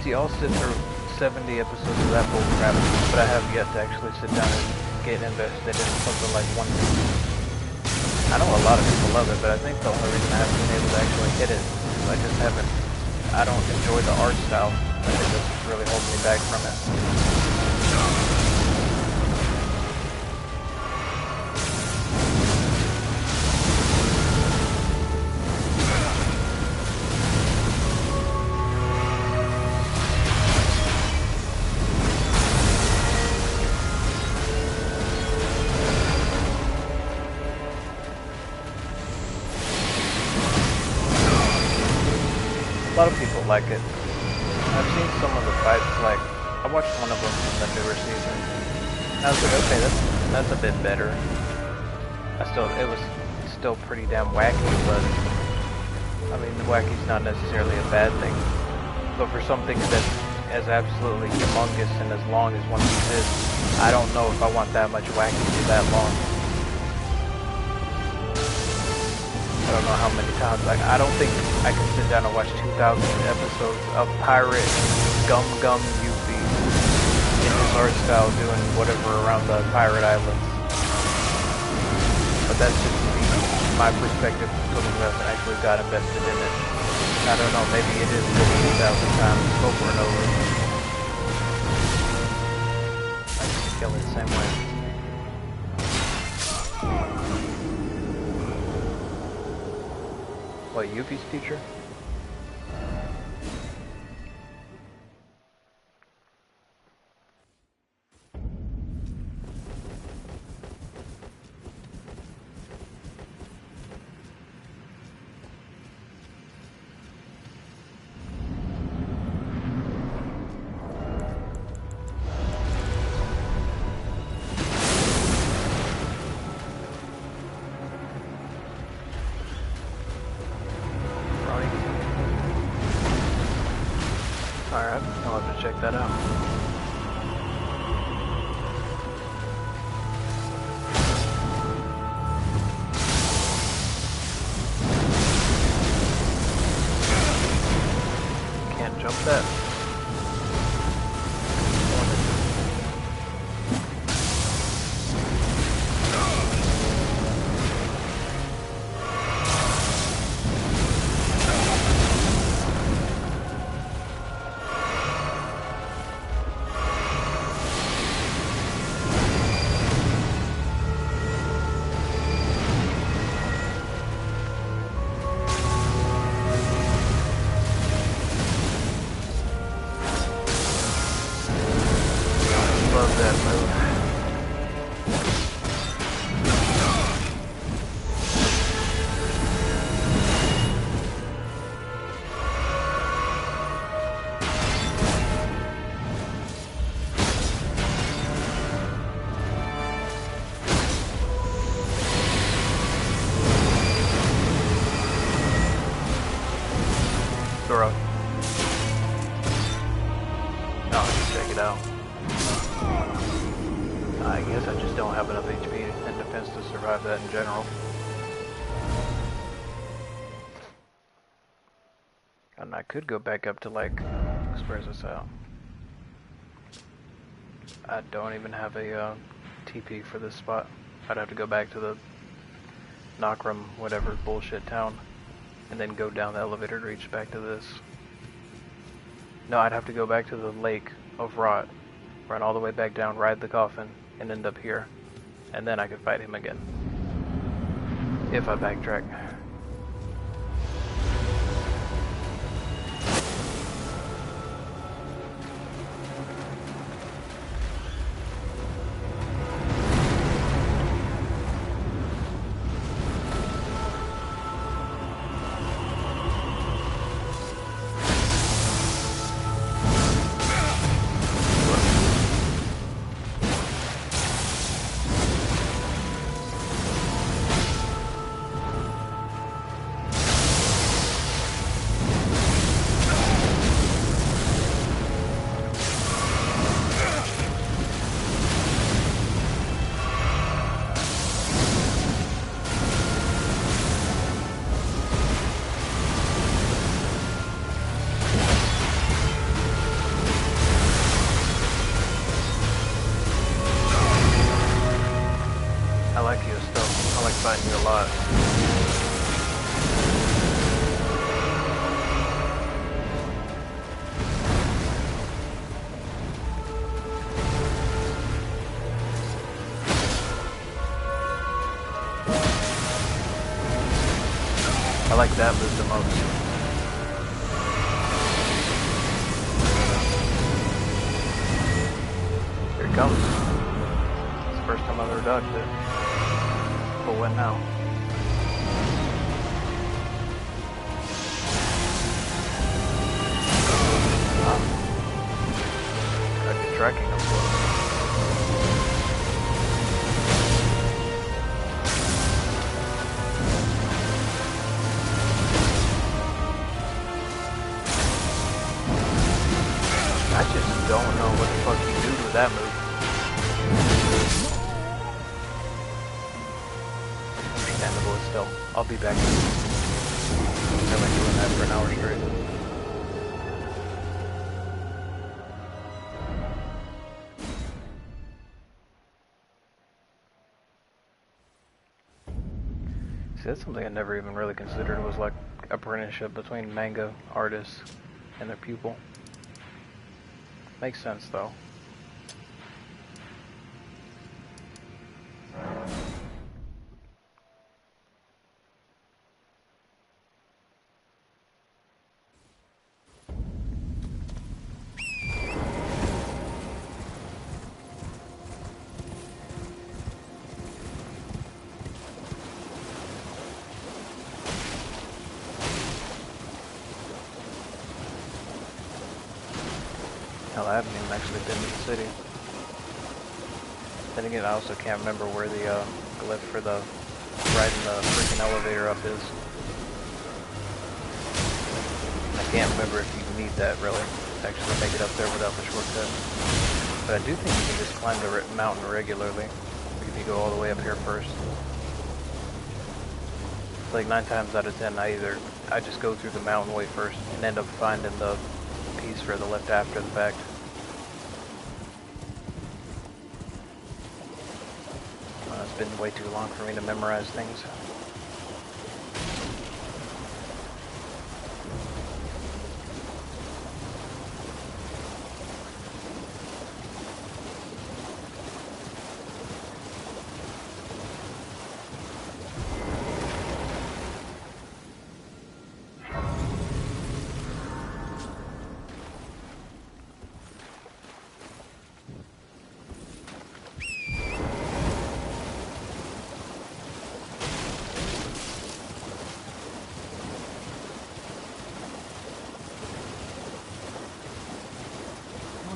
See, I'll sit through 70 episodes of that bull crap, but I have yet to actually sit down and get invested in something like One Piece. I know a lot of people love it, but I think the only reason I haven't been able to actually hit it is I just haven't, I don't enjoy the art style. I think that's really holding me back from it. like it. I've seen some of the fights, like, I watched one of them from the newer season. I was like, okay, that's a bit better. It was still pretty damn wacky, but I mean, the wacky's not necessarily a bad thing. But for something that's as absolutely humongous and as long as One Piece is, I don't know if I want that much wacky for that long. I don't know how many times. Like, I don't think I can sit down and watch 2,000 episodes of Pirate Gum Yuffie in his art style doing whatever around the pirate islands. But that's just me, my perspective from someone who hasn't actually got invested in it. I don't know, maybe it is good 2,000 times over and over. I just kill it the same way. What, Yuffie's teacher? Alright, I'll have to check that out. Can't jump that. Love that move. Throw. Oh, check it out. I guess I just don't have enough HP and defense to survive that in general. And I could go back up to, like, where's this out? I don't even have a TP for this spot. I'd have to go back to the Nokram, whatever bullshit town, and then go down the elevator to reach back to this. No, I'd have to go back to the lake of Rot, run all the way back down, ride the coffin, and end up here. And then I could fight him again. If I backtrack. Fighting you a lot. I like that move the most. Here it comes. It's the first time I've ever dodged it. But when now? striking a blow. I just don't know what the fuck you do with that move. Understandable still. I'll be back. I've been doing that for an hour straight. See, that's something I never even really considered was like apprenticeship between manga artists and their pupil. Makes sense though. Hell, I haven't even actually been to the city. Then again, I also can't remember where the glyph for the riding the freaking elevator up is. I can't remember if you need that really to actually make it up there without the shortcut. But I do think you can just climb the mountain regularly if you go all the way up here first. It's like 9 times out of 10, I just go through the mountain way first and end up finding the piece for the lift after the fact. It's been way too long for me to memorize things.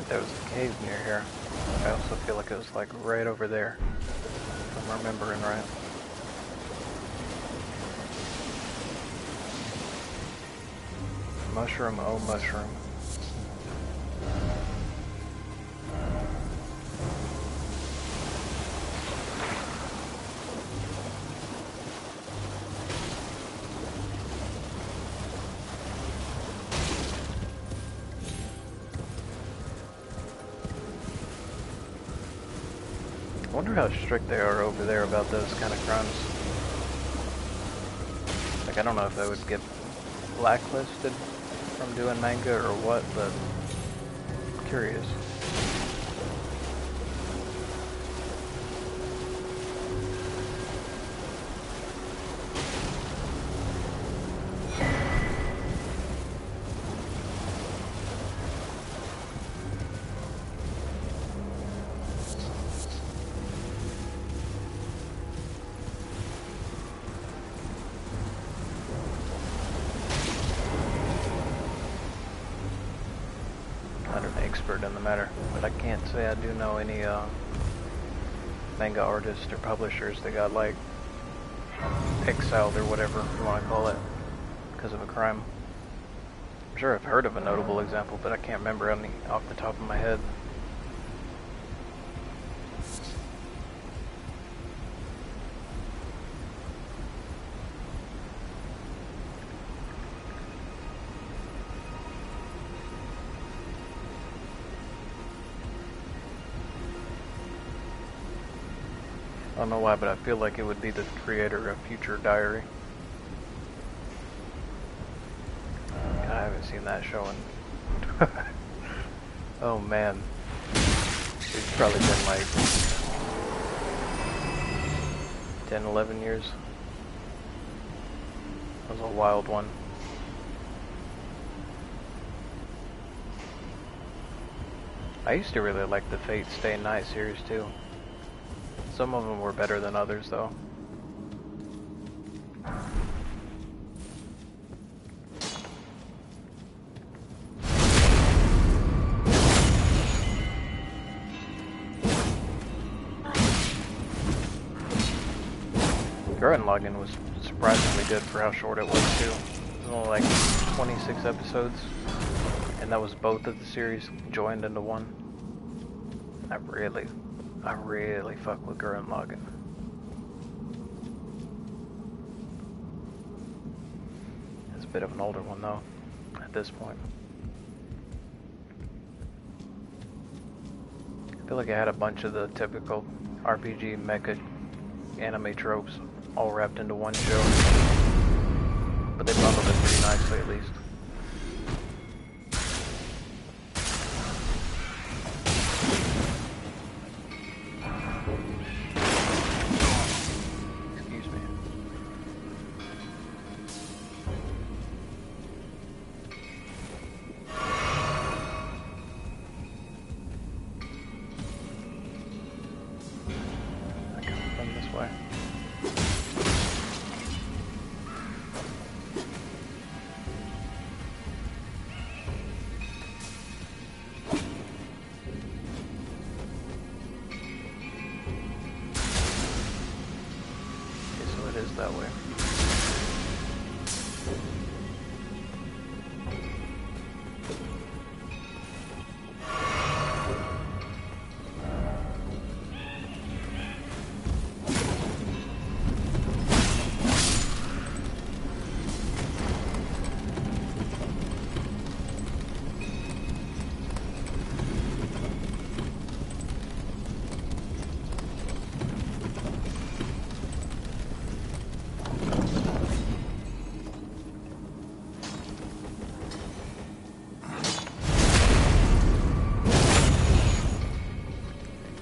There was a cave near here. I also feel like it was like right over there, if I'm remembering right. Mushroom, oh mushroom. I wonder how strict they are over there about those kind of crimes. Like, I don't know if I would get blacklisted from doing manga or what, but I'm curious. In the matter, but I can't say I do know any manga artists or publishers that got like exiled or whatever you want to call it because of a crime. I'm sure I've heard of a notable example, but I can't remember any off the top of my head. I don't know why, but I feel like it would be the creator of Future Diary. God, I haven't seen that show in... Oh man. It's probably been like 10, 11 years. That was a wild one. I used to really like the Fate Stay Night series too. Some of them were better than others, though. Gurren Lagann was surprisingly good for how short it was too. It was only like 26 episodes, and that was both of the series joined into one. I really fuck with Gurren Lagann. It's a bit of an older one though, at this point. I feel like I had a bunch of the typical RPG mecha anime tropes all wrapped into one show, but they bundled it pretty nicely at least. Excuse me. I come from this way. That way.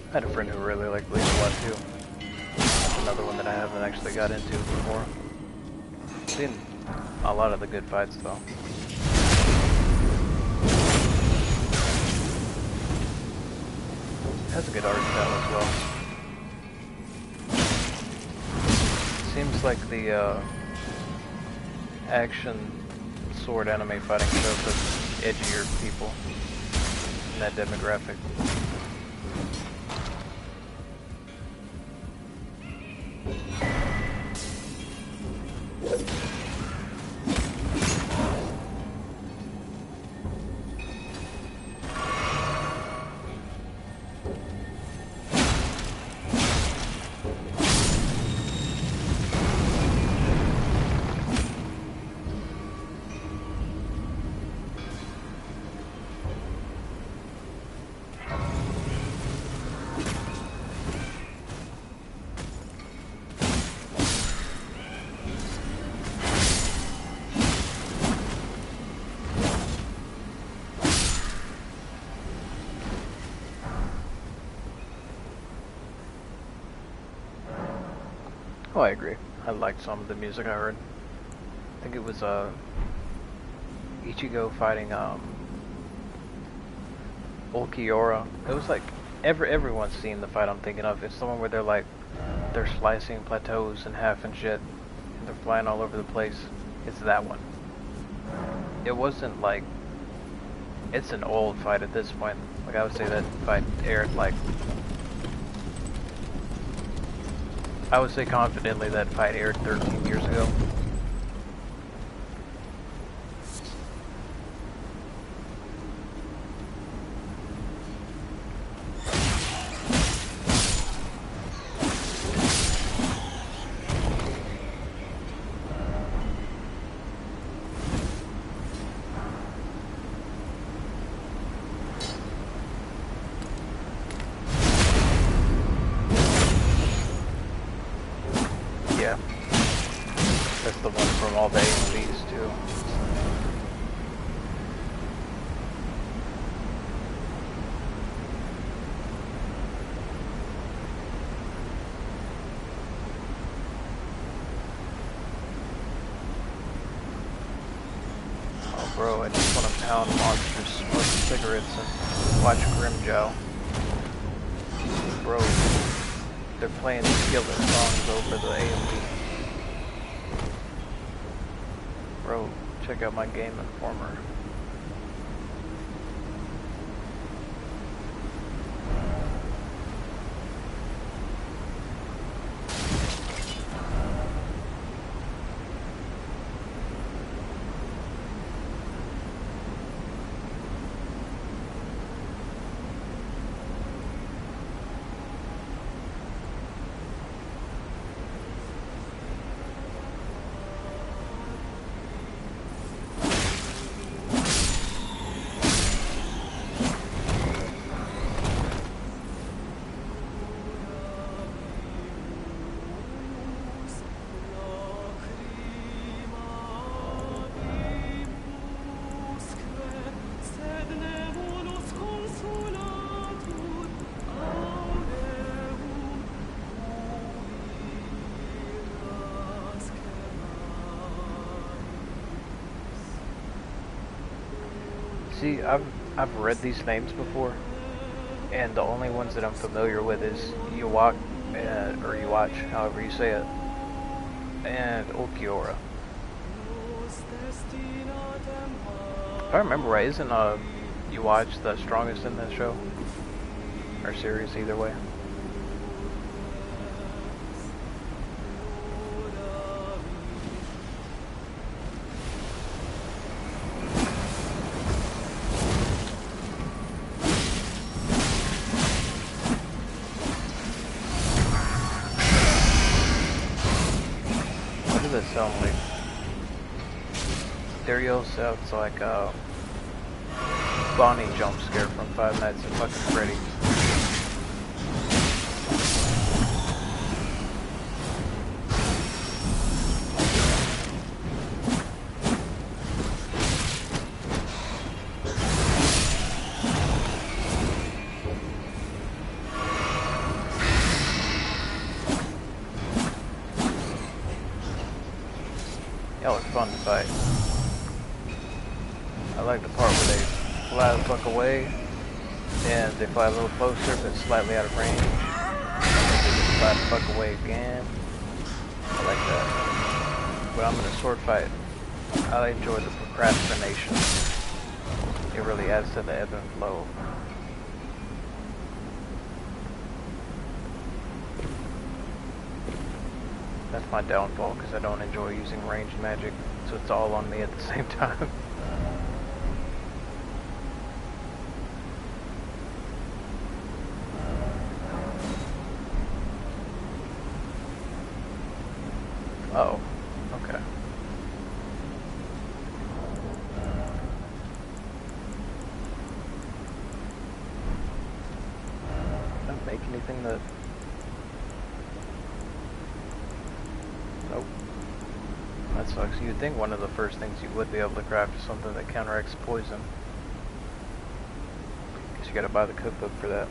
I had a friend who really liked League a lot too. That's another one that I haven't actually got into before. Seen a lot of the good fights though. It has a good art style as well. Seems like the action sword anime fighting shows the edgier people in that demographic. Oh, I agree. I liked some of the music I heard. I think it was Ichigo fighting Ulquiorra. It was like everyone's seen the fight I'm thinking of. It's the one where they're slicing plateaus in half and shit, and they're flying all over the place. It's that one. It wasn't like, it's an old fight at this point. Like I would say that fight aired like, I would say confidently that fight aired 13 years ago. Yeah, that's the one from all the AMVs too. Oh bro, I just want to pound monsters, smoke cigarettes, and watch Grimjow. Bro. They're playing killer songs over the AMV. Bro, check out my Game Informer. See, I've read these names before, and the only ones that I'm familiar with is Yuwak, or Yuwatch, however you say it, and Ulquiorra. If I remember right, isn't Yuwatch the strongest in this show? Or series, either way? What does it sound like? Dario sounds like Bonnie jump scare from Five Nights at fucking Freddy. Y'all are fun to fight. I like the part where they fly the fuck away, and they fly a little closer but slightly out of range. They just fly the fuck away again. I like that. But I'm in a sword fight, I enjoy the procrastination. It really adds to the ebb and flow. That's my downfall, because I don't enjoy using ranged magic, so it's all on me at the same time. Oh, okay. Did I make anything that... Nope. That sucks. You'd think one of the first things you would be able to craft is something that counteracts poison. Guess you gotta buy the cookbook for that.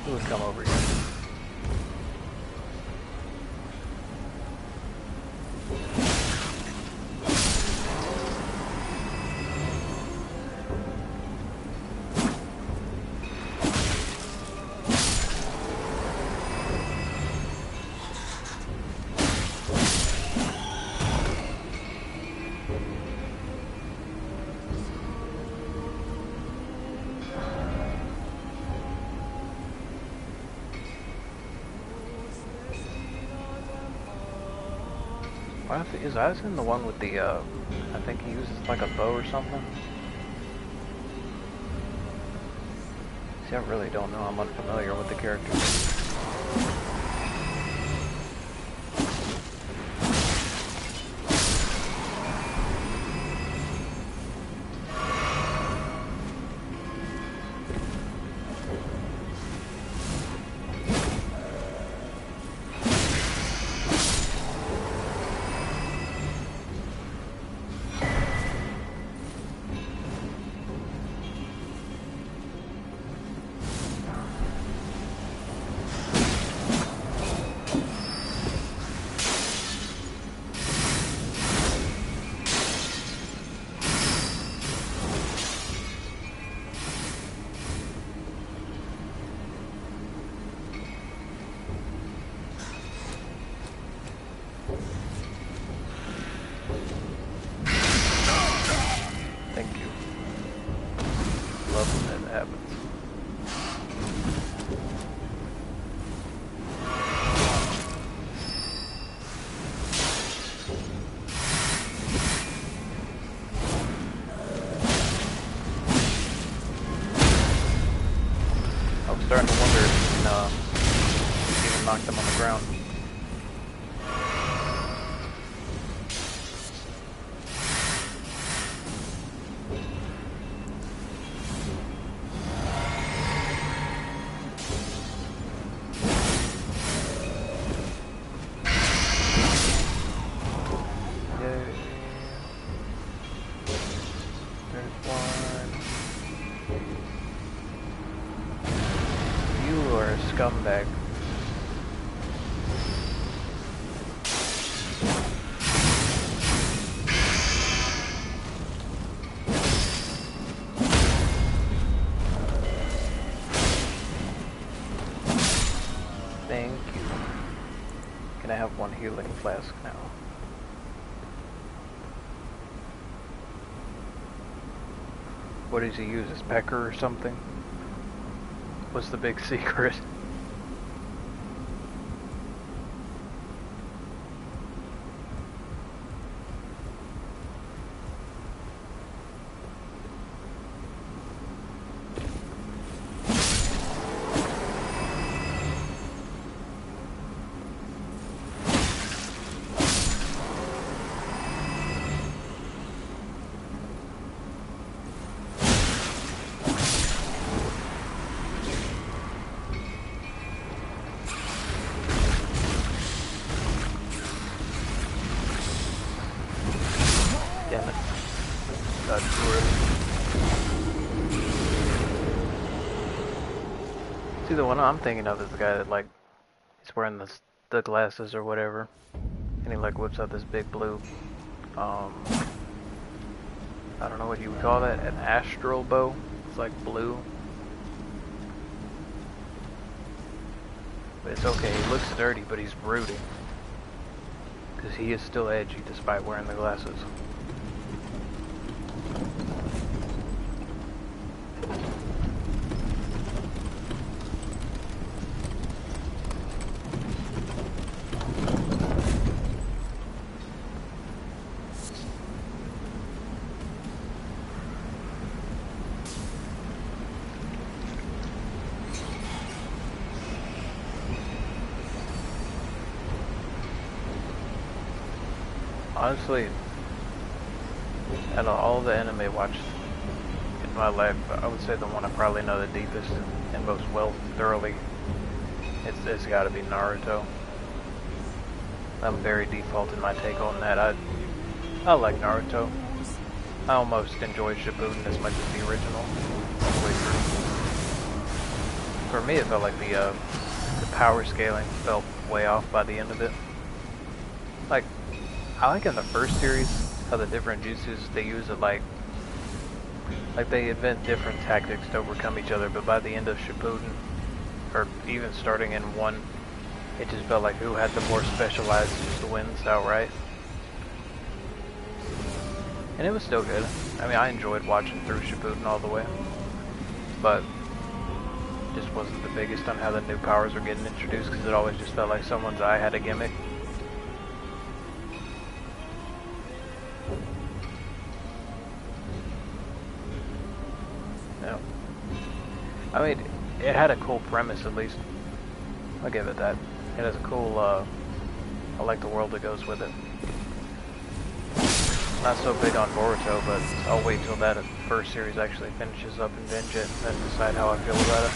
Who would come over here? Is Eisen the one with the, I think he uses like a bow or something? See, I really don't know. I'm unfamiliar with the character. scumbag. Thank you. Can I have one healing flask now? What does he use? His pecker or something? What's the big secret? Damn it. Got too early. See, the one I'm thinking of is the guy that, like, he's wearing the glasses or whatever. And he, like, whips out this big blue, I don't know what you would call that, an astral bow. It's like blue. But it's okay, he looks dirty, but he's brooding. Because he is still edgy despite wearing the glasses. Honestly, out of all the anime watched in my life, I would say the one I probably know the deepest and most thoroughly, it's gotta be Naruto. I'm very default in my take on that. I like Naruto. I almost enjoyed Shippuden as much as the original, all the way through. For me, it felt like the power scaling felt way off by the end of it. Like, I like in the first series how the different jutsus they use it like they invent different tactics to overcome each other, but by the end of Shippuden, or even starting in 1, it just felt like who had the more specialized just wins outright. And it was still good. I mean, I enjoyed watching through Shippuden all the way, but just wasn't the biggest on how the new powers were getting introduced, because it always just felt like someone's eye had a gimmick. I mean, it had a cool premise at least. I'll give it that. It has a cool, I like the world that goes with it. Not so big on Boruto, but I'll wait till that first series actually finishes up and binge it, and then decide how I feel about it.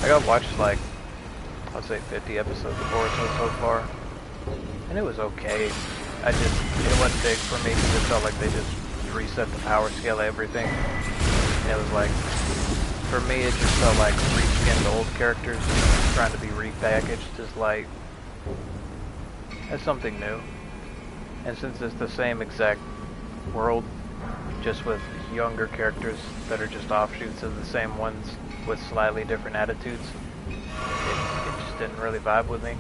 I got watched like, I'd say 50 episodes of Boruto so far, and it was okay. It wasn't big for me because it felt like they just reset the power scale of everything. And it was like, for me it just felt like reskinned old characters trying to be repackaged as like, as something new. And since it's the same exact world, just with younger characters that are just offshoots of the same ones with slightly different attitudes, it just didn't really vibe with me.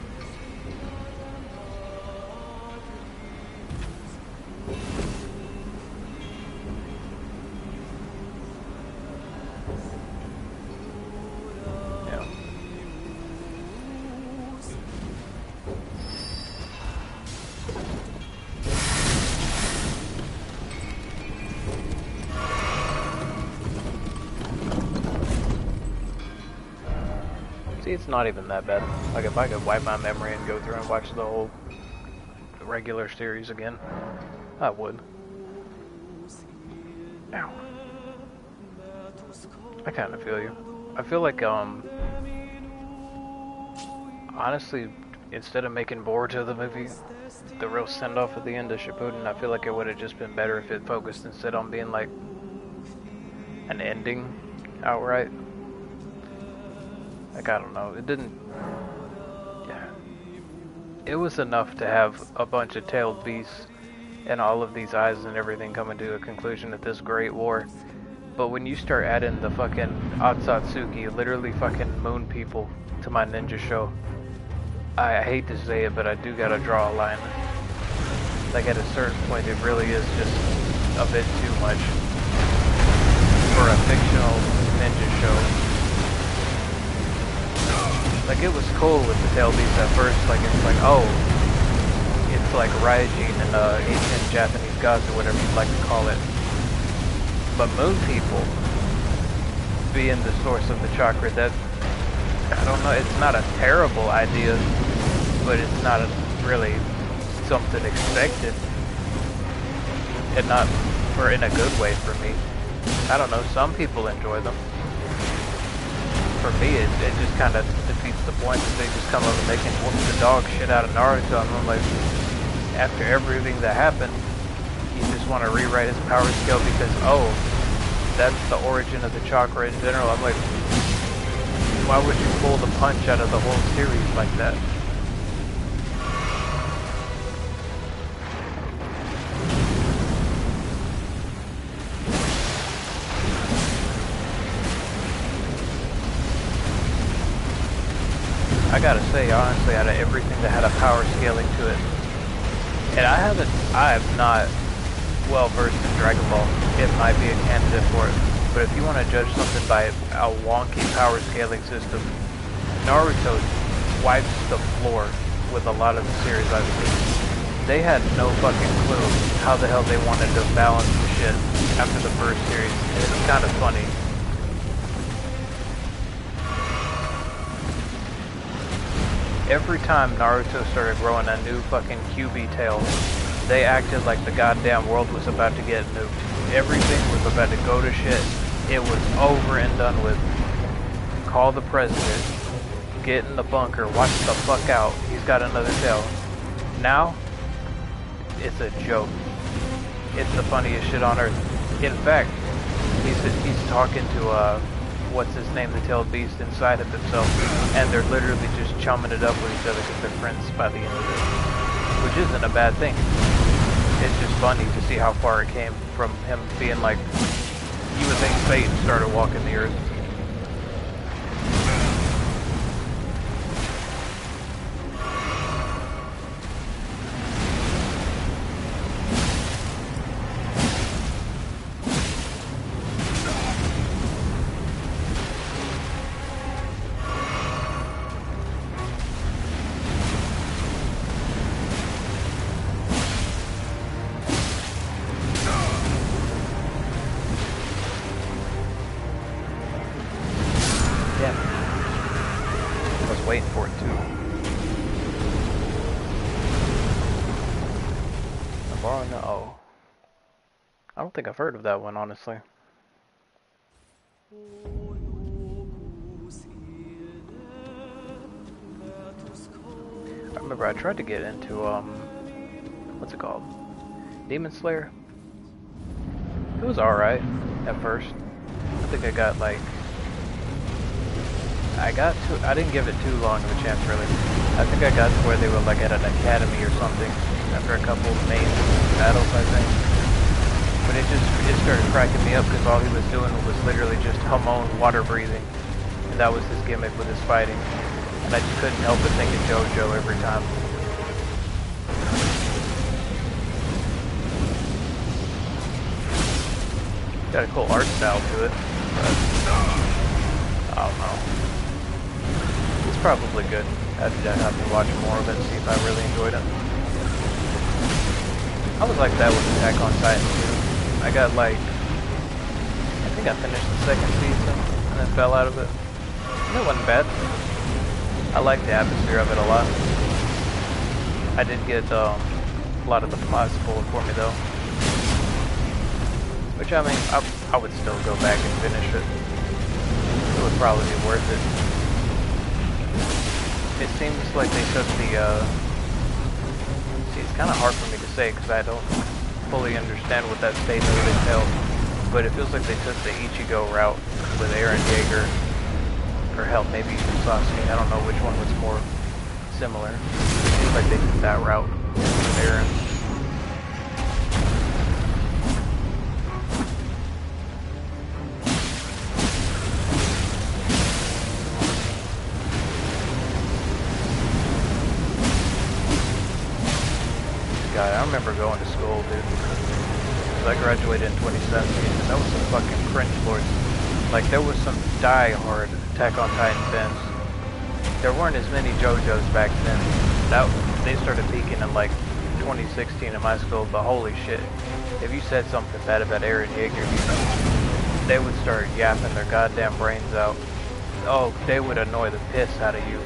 See, it's not even that bad. Like, if I could wipe my memory and go through and watch the whole regular series again, I would. Ow. I kind of feel you. I feel like, honestly, instead of making Boruto the movie, the real send-off at the end of Shippuden, I feel like it would have just been better if it focused instead on being like an ending outright. Like, I don't know, it didn't... Yeah. It was enough to have a bunch of tailed beasts and all of these eyes and everything coming to a conclusion at this great war. But when you start adding the fucking Atsatsuki, literally fucking moon people, to my ninja show, I hate to say it, but I do gotta draw a line. Like, at a certain point, it really is just a bit too much for a fictional ninja show. Like, it was cool with the tail beasts at first, like, it's like, oh, it's like Raijin and ancient Japanese gods, or whatever you'd like to call it. But moon people being the source of the chakra, that, I don't know, it's not a terrible idea, but it's not really something expected, and not for in a good way for me. I don't know, some people enjoy them. For me, it just kind of defeats the point that they just come up and they can whoop the dog shit out of Naruto, and I'm like, after everything that happened, you just want to rewrite his power scale because, oh, that's the origin of the chakra in general. I'm like, why would you pull the punch out of the whole series like that? I gotta say, honestly, out of everything that had a power scaling to it, and I am not well versed in Dragon Ball. It might be a candidate for it, but if you want to judge something by a wonky power scaling system, Naruto wipes the floor with a lot of the series I've seen. They had no fucking clue how the hell they wanted to balance the shit after the first series, and it's kind of funny. Every time Naruto started growing a new fucking QB tail, they acted like the goddamn world was about to get nuked. Everything was about to go to shit. It was over and done with. Call the president. Get in the bunker. Watch the fuck out. He's got another tail. Now, it's a joke. It's the funniest shit on earth. In fact, he's talking to what's his name, the tailed beast inside of himself, and they're literally just chumming it up with each other because they're friends by the end of it, which isn't a bad thing. It's just funny to see how far it came from him being like, you would think Satan started walking the earth. Waiting for it too. Oh, I don't think I've heard of that one, honestly. I remember I tried to get into what's it called? Demon Slayer. It was alright at first. I think I got like I didn't give it too long of a chance, really. I think I got to where they were like at an academy or something after a couple of main battles, I think. But it started cracking me up because all he was doing was literally just Hamon water breathing, and that was his gimmick with his fighting. And I just couldn't help but think of JoJo every time. Got a cool art style to it, but I don't know. It's probably good. I'd have to watch more of it and see if I really enjoyed it. I was like that with Attack on Titan too. I got like, I think I finished the second season and then fell out of it. It wasn't bad. I liked the atmosphere of it a lot. I did get a lot of the plot spoiled for me though. Which I mean, I would still go back and finish it. It would probably be worth it. It seems like they took the, see, it's kind of hard for me to say because I don't fully understand what that statement would entail. but it feels like they took the Ichigo route with Eren Yeager, or hell, maybe even Sasuke. I don't know which one was more similar. It feels like they took that route with Eren. God, I remember going to school, dude. I graduated in 2017, and that was some fucking cringe lords. Like, there was some die-hard Attack on Titan fans. There weren't as many JoJo's back then. They started peaking in, like, 2016 in my school, but holy shit. If you said something bad about Eren Yeager, they would start yapping their goddamn brains out. Oh, they would annoy the piss out of you.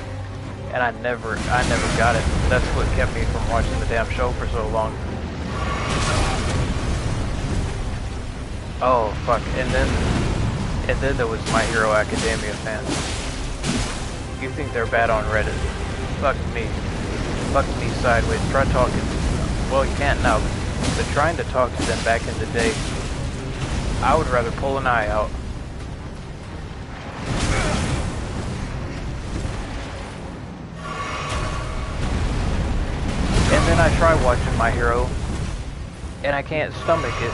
And I never got it. That's what kept me from watching the damn show for so long. Oh fuck! And then there was My Hero Academia fans. You think they're bad on Reddit? Fuck me sideways. Try talking. Well, you can't now. But trying to talk to them back in the day, I would rather pull an eye out. And then I try watching My Hero, and I can't stomach it,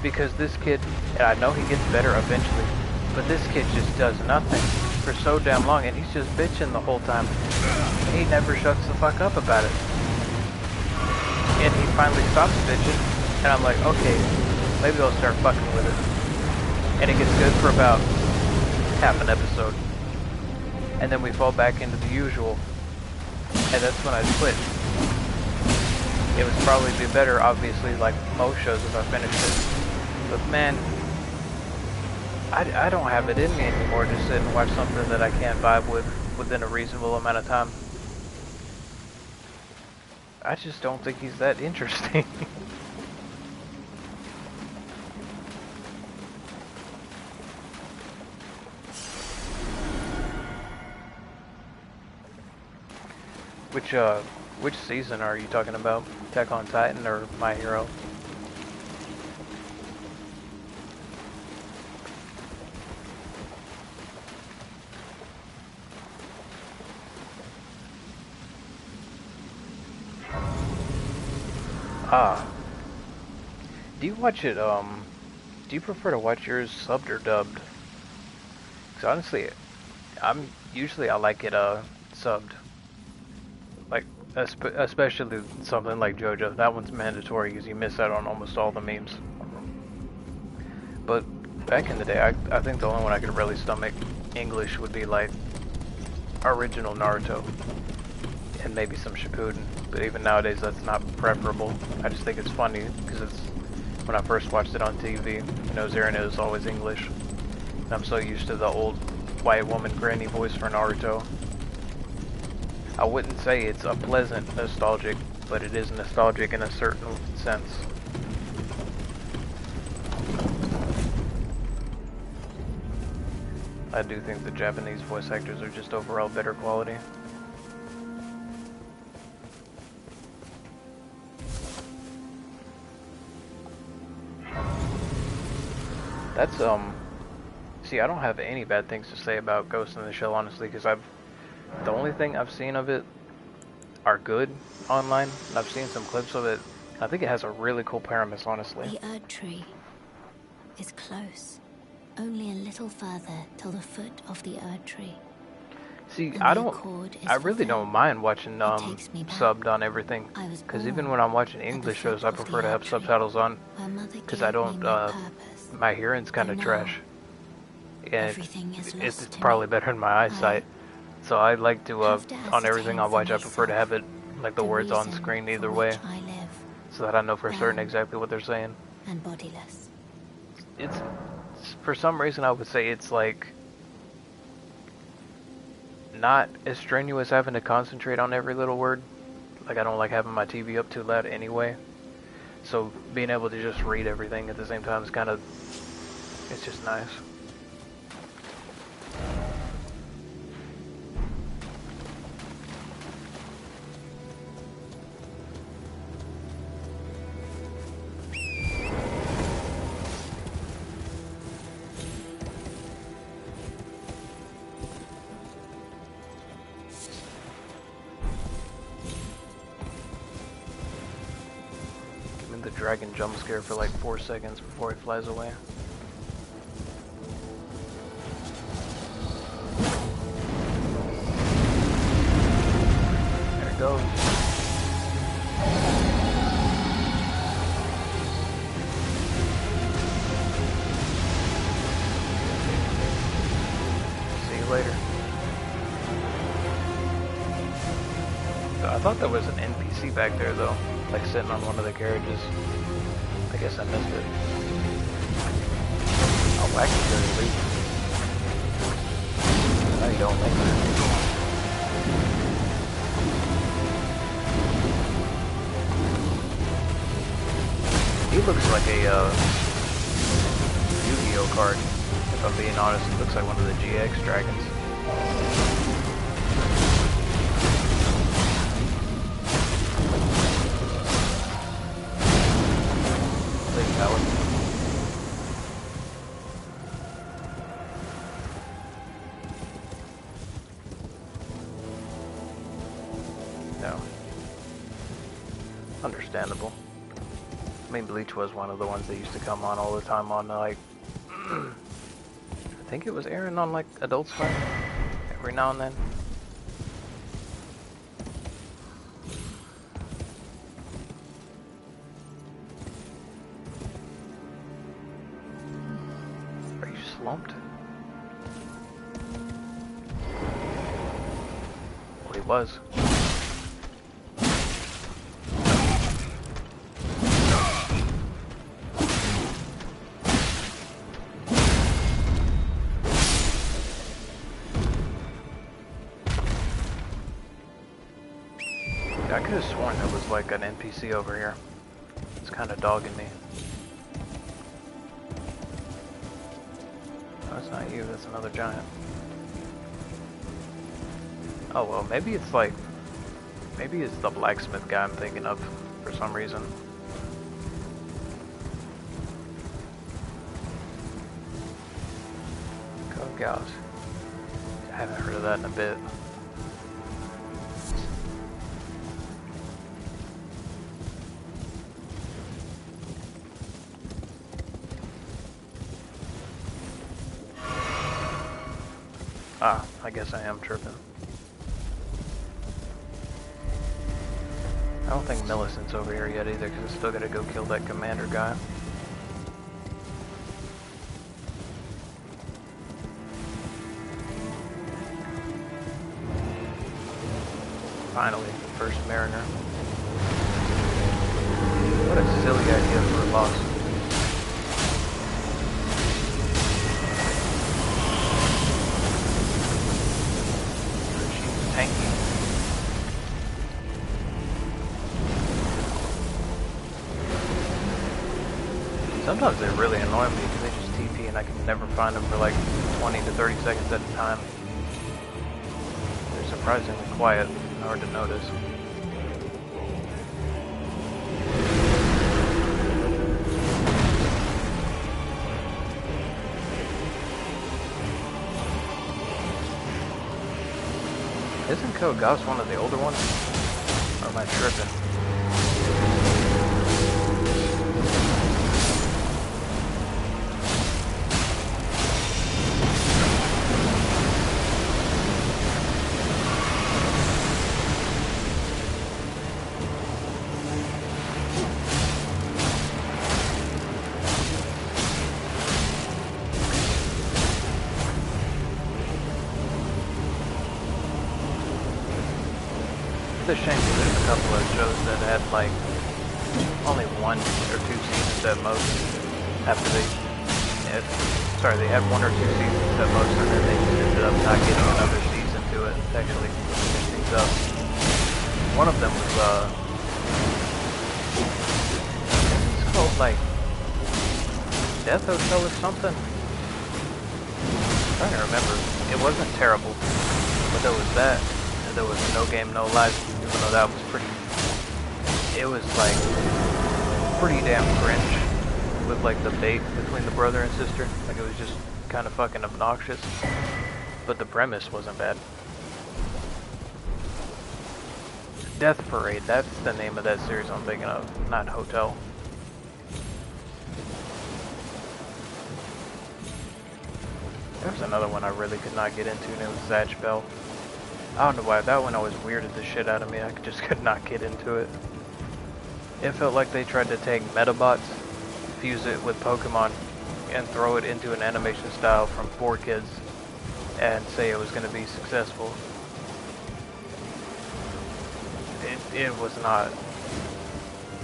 because this kid, and I know he gets better eventually, but this kid just does nothing for so damn long, and he's just bitching the whole time. He never shuts the fuck up about it. And he finally stops bitching, and I'm like, okay, maybe I'll start fucking with it. And it gets good for about half an episode. And then we fall back into the usual, and that's when I quit. It would probably be better, obviously, like most shows if I finished it. But man, I don't have it in me anymore to sit and watch something that I can't vibe with within a reasonable amount of time. I just don't think he's that interesting. Which season are you talking about? Attack on Titan or My Hero? Ah. Do you watch it, do you prefer to watch yours subbed or dubbed? Because honestly, I like it, subbed. Like, especially something like JoJo. That one's mandatory because you miss out on almost all the memes. But back in the day, I think the only one I could really stomach English would be like original Naruto. And maybe some Shippuden. But even nowadays, that's not preferable. I just think it's funny because it's, when I first watched it on TV, you know, Zerina is always English. And I'm so used to the old white woman granny voice for Naruto. I wouldn't say it's a pleasant nostalgic, but it is nostalgic in a certain sense. I do think the Japanese voice actors are just overall better quality. That's, see, I don't have any bad things to say about Ghost in the Shell, honestly, because the only thing I've seen of it are good online, and I've seen some clips of it. I think it has a really cool premise, honestly. The Erd Tree is close. Only a little further till the foot of the Erd Tree. See, I really don't mind watching subbed on everything, because even when I'm watching English shows, I prefer to have subtitles on, because I don't, my hearing's kind of trash, and it's probably better in my eyesight, so I like to, on everything I watch, I prefer to have it, like the words on screen either way, so that I know for certain exactly what they're saying. And bodiless. It's, for some reason I would say it's like, not as strenuous having to concentrate on every little word. Like, I don't like having my TV up too loud anyway. So being able to just read everything at the same time is kind of, it's just nice. dragon jump scare for like 4 seconds before he flies away. There it goes. See you later. So I thought there was an NPC back there though, like sitting on one of the carriages. I guess I missed it. Oh, wacky dirty leaf. No, you don't like that. He looks like a Yu-Gi-Oh card, if I'm being honest. He looks like one of the GX dragons. No. Understandable. I mean, Bleach was one of the ones that used to come on all the time on, like, I think it was airing on, like, Adult Swim, every now and then. Are you slumped? Well, he was. I could have sworn there was like an NPC over here. It's kind of dogging me. No, it's not you. That's another giant. Oh well, maybe it's like... Maybe it's the blacksmith guy I'm thinking of for some reason. Code Gauss. I haven't heard of that in a bit. Ah, I guess I am tripping. I don't think Millicent's over here yet either, because I still gotta go kill that commander guy. Finally, the first mariner. What a silly idea for a boss. Tanky. Sometimes they really annoy me because they just TP and I can never find them for like 20 to 30 seconds at a time. They're surprisingly quiet and hard to notice. Isn't Code Gauss one of the older ones? Or am I tripping? It's a shame because there's a couple of shows that had like only 1 or 2 seasons at most after they had, sorry, they had 1 or 2 seasons at most and then they just ended up not getting another season to it to actually finish things up. One of them was it's called like Death Hotel or something. I'm trying to remember. It wasn't terrible, but there was that. There was No Game, No Life, even though that was pretty... It was, like, pretty damn cringe with, like, the bait between the brother and sister. Like, it was just kind of fucking obnoxious. But the premise wasn't bad. Death Parade, that's the name of that series I'm thinking of, not Hotel. There was another one I really could not get into, and it was Zatch Bell. I don't know why, that one always weirded the shit out of me. I just could not get into it. It felt like they tried to take Metabots, fuse it with Pokemon, and throw it into an animation style from 4Kids, and say it was going to be successful. It was not.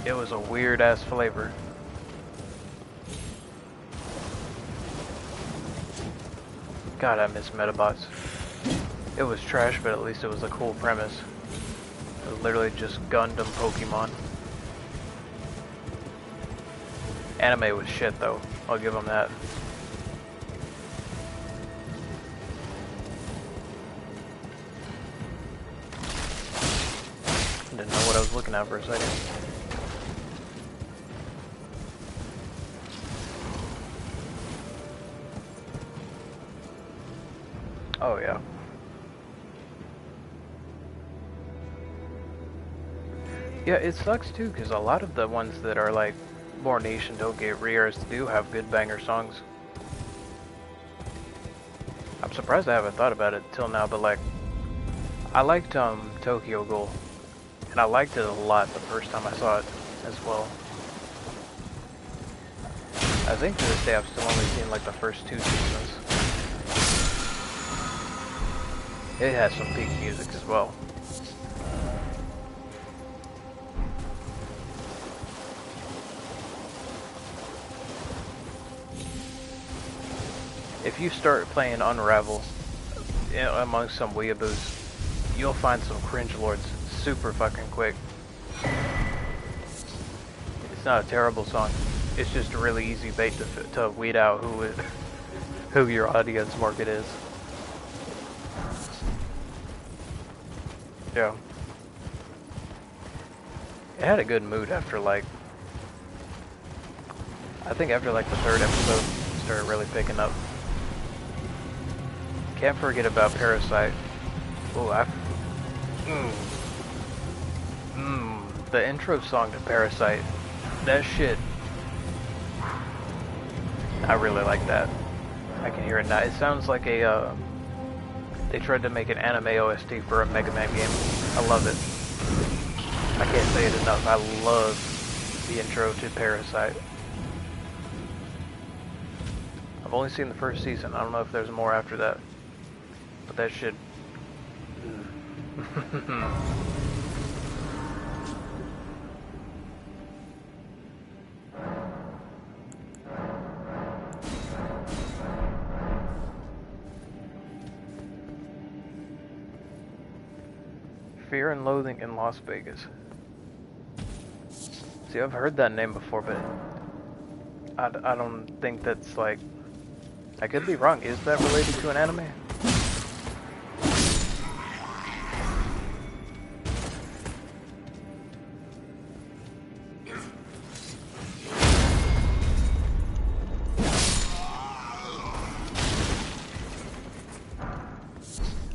It was a weird ass flavor. God, I miss Metabots. It was trash, but at least it was a cool premise. It was literally just Gundam Pokemon. Anime was shit though, I'll give them that. Didn't know what I was looking at for a second. Oh yeah. Yeah, it sucks too, because a lot of the ones that are like more niche and don't get re-airs do have good banger songs. I'm surprised I haven't thought about it till now, but like, I liked Tokyo Ghoul, and I liked it a lot the first time I saw it as well. I think to this day I've still only seen like the first 2 seasons. It has some peak music as well. If you start playing Unravel among some weeaboos, you'll find some cringe lords super fucking quick. It's not a terrible song. It's just a really easy bait to weed out who your audience market is. Yeah. It had a good mood after like, I think after like the 3rd episode, it started really picking up. Can't forget about Parasite. Oh, the intro song to Parasite. That shit. I really like that. I can hear it now. It sounds like a, they tried to make an anime OST for a Mega Man game. I love it. I can't say it enough. I love the intro to Parasite. I've only seen the first season. I don't know if there's more after that. But that shit. Fear and Loathing in Las Vegas. See, I've heard that name before, but I don't think that's like... I could be wrong. Is that related to an anime?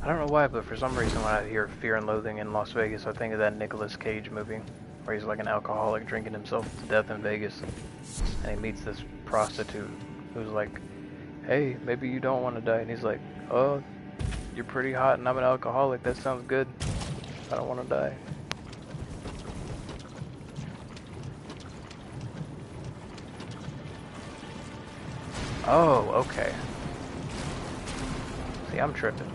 I don't know why, but for some reason when I hear Fear and Loathing in Las Vegas, I think of that Nicolas Cage movie, where he's like an alcoholic drinking himself to death in Vegas, and he meets this prostitute who's like, hey, maybe you don't want to die, and he's like, oh, you're pretty hot and I'm an alcoholic, that sounds good, I don't want to die. Oh, okay. See, I'm tripping.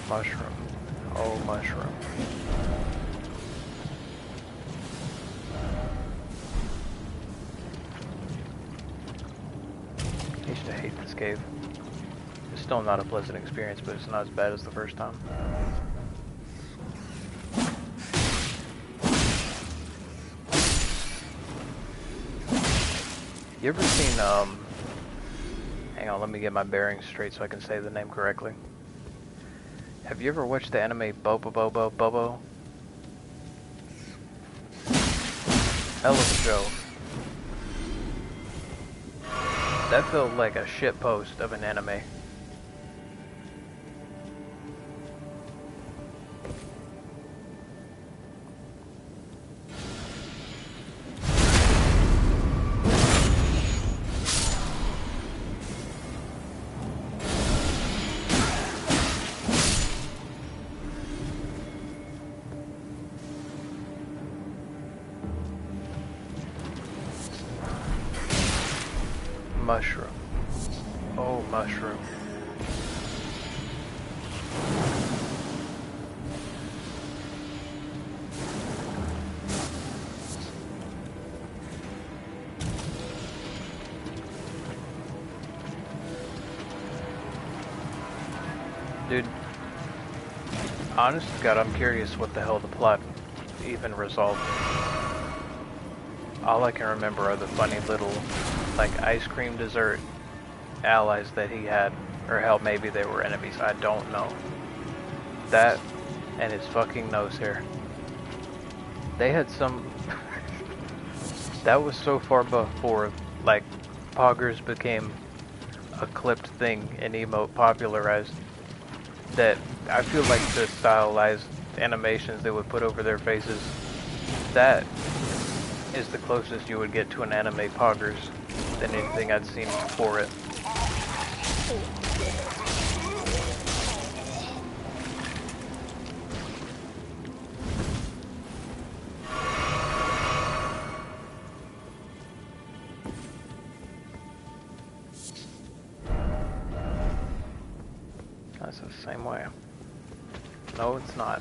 Mushroom. Oh, mushroom. I used to hate this cave. It's still not a pleasant experience, but it's not as bad as the first time. You ever seen, hang on, let me get my bearings straight so I can say the name correctly. Have you ever watched the anime Bobo? Hell of a show. That felt like a shit post of an anime. mushroom. Oh, mushroom. Dude, honest to God, I'm curious what the hell the plot even resolved. All I can remember are the funny little, like, ice cream dessert allies that he had. Or hell, maybe they were enemies, I don't know. That, and his fucking nose hair. They had some... that was so far before, like, poggers became a clipped thing and emote popularized, that I feel like the stylized animations they would put over their faces, that is the closest you would get to an anime poggers than anything I'd seen before it. That's the same way. No, it's not.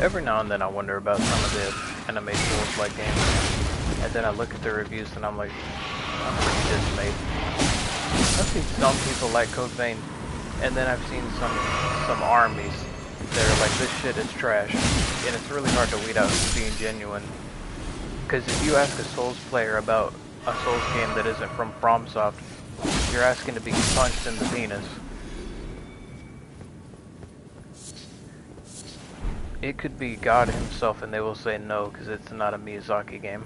Every now and then I wonder about some of the anime Souls-like games, and then I look at the reviews and I'm like, I'm pretty dismayed. I've seen some people like Code Vein, and then I've seen some armies that are like, this shit is trash, and it's really hard to weed out who's being genuine. Because if you ask a Souls player about a Souls game that isn't from FromSoft, you're asking to be punched in the penis. It could be God himself and they will say no because it's not a Miyazaki game.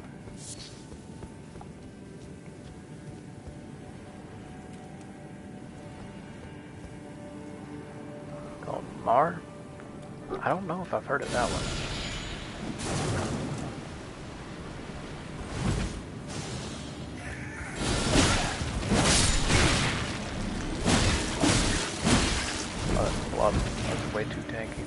Called Mar? I don't know if I've heard of that one. Oh, that's a lot. That's way too tanky.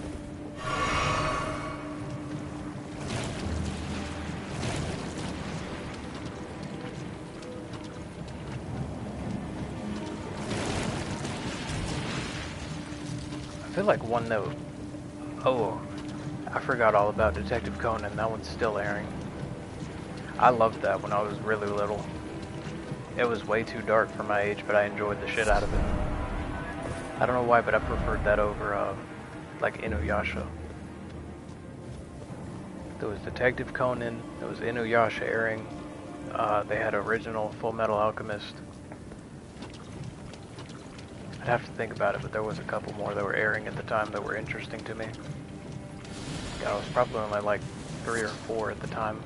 I feel like one note. Oh, I forgot all about Detective Conan. That one's still airing. I loved that when I was really little. It was way too dark for my age, but I enjoyed the shit out of it. I don't know why, but I preferred that over, like, Inuyasha. There was Detective Conan, there was Inuyasha airing, they had original Full Metal Alchemist. I'd have to think about it, but there was a couple more that were airing at the time that were interesting to me. Yeah, I was probably only like 3 or 4 at the time.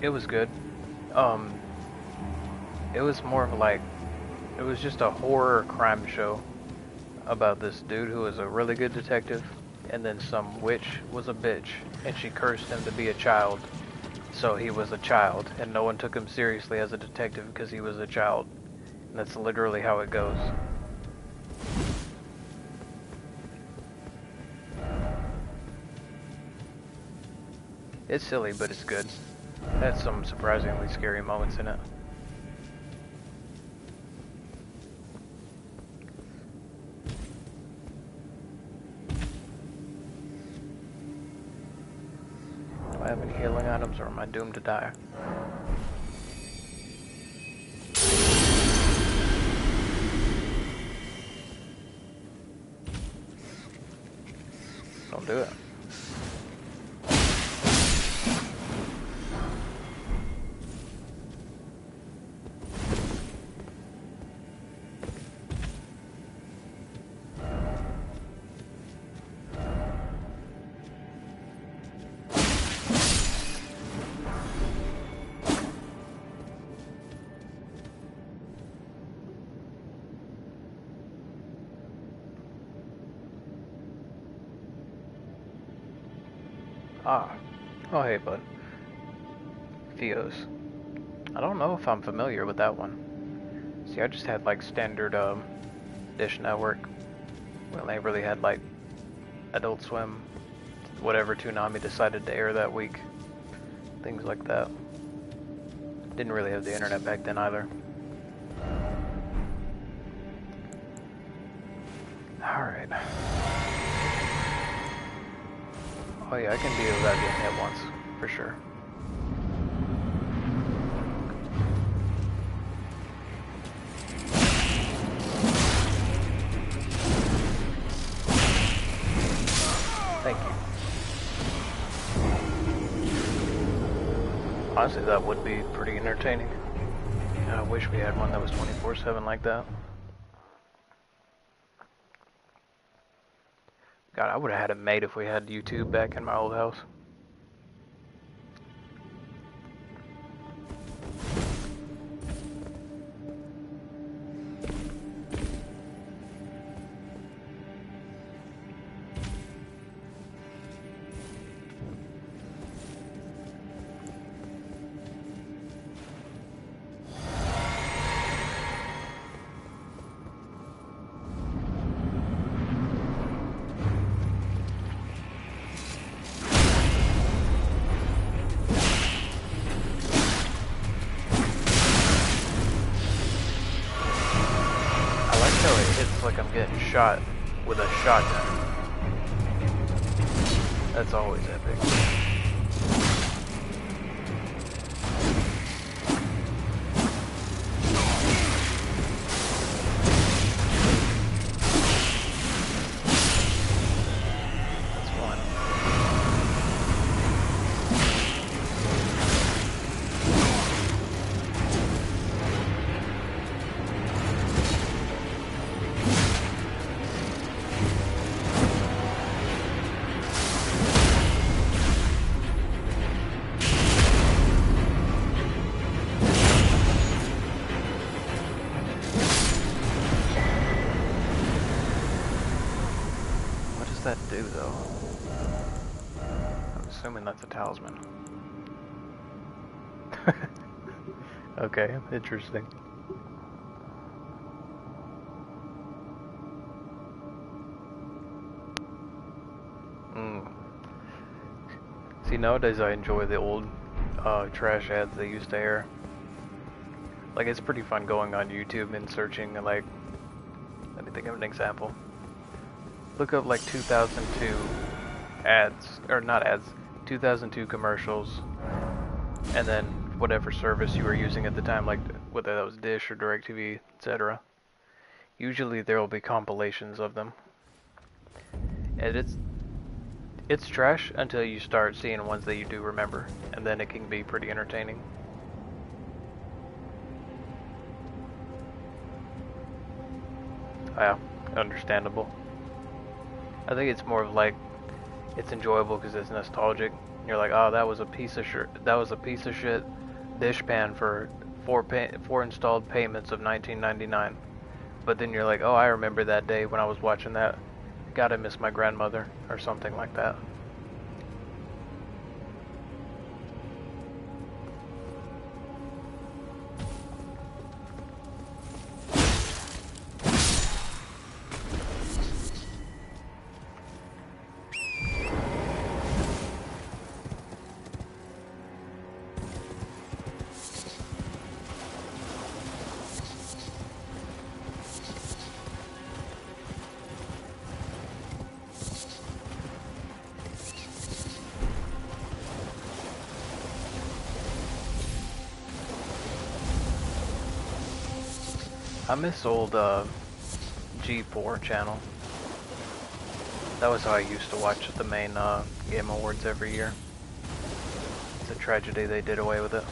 It was good. It was more of like, it was just a horror crime show about this dude who was a really good detective, and then some witch was a bitch, and she cursed him to be a child, so he was a child, and no one took him seriously as a detective because he was a child. And that's literally how it goes. It's silly, but it's good. It had some surprisingly scary moments in it. Do I have any healing items, or am I doomed to die? Don't do it. Ah. Oh, hey, bud. Theos. I don't know if I'm familiar with that one. See, I just had like standard Dish Network. When they really had like Adult Swim, whatever Toonami decided to air that week. Things like that. Didn't really have the internet back then either. Alright. Oh yeah, I can deal with that getting hit once, for sure. Thank you. Honestly, that would be pretty entertaining. I wish we had one that was 24/7 like that. God, I would have had it made if we had YouTube back in my old house. Like I'm getting shot with a shotgun. That's always epic. That's fun. That do though? I'm assuming that's a talisman. Okay, interesting. See, nowadays I enjoy the old trash ads they used to air. Like, it's pretty fun going on YouTube and searching and like, let me think of an example. Look up like 2002 ads, or not ads, 2002 commercials, and then whatever service you were using at the time, like whether that was Dish or DirecTV, etc. Usually there will be compilations of them, and it's trash until you start seeing ones that you do remember, and then it can be pretty entertaining. Yeah, understandable. I think it's more of like, it's enjoyable because it's nostalgic. You're like, oh, that was a piece of shit. That was a piece of shit dishpan for four installed payments of $19.99. But then you're like, oh, I remember that day when I was watching that. God, I miss my grandmother, or something like that. I miss old G4 channel. That was how I used to watch the main Game Awards every year. It's a tragedy they did away with it.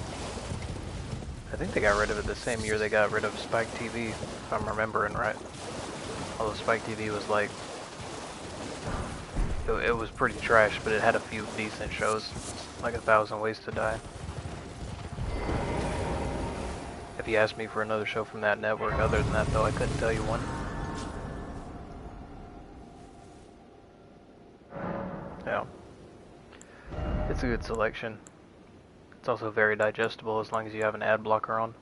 I think they got rid of it the same year they got rid of Spike TV, if I'm remembering right. Although Spike TV was like, it was pretty trash, but it had a few decent shows, like 1,000 Ways to Die. If you asked me for another show from that network other than that though, I couldn't tell you one. Yeah. It's a good selection. It's also very digestible as long as you have an ad blocker on.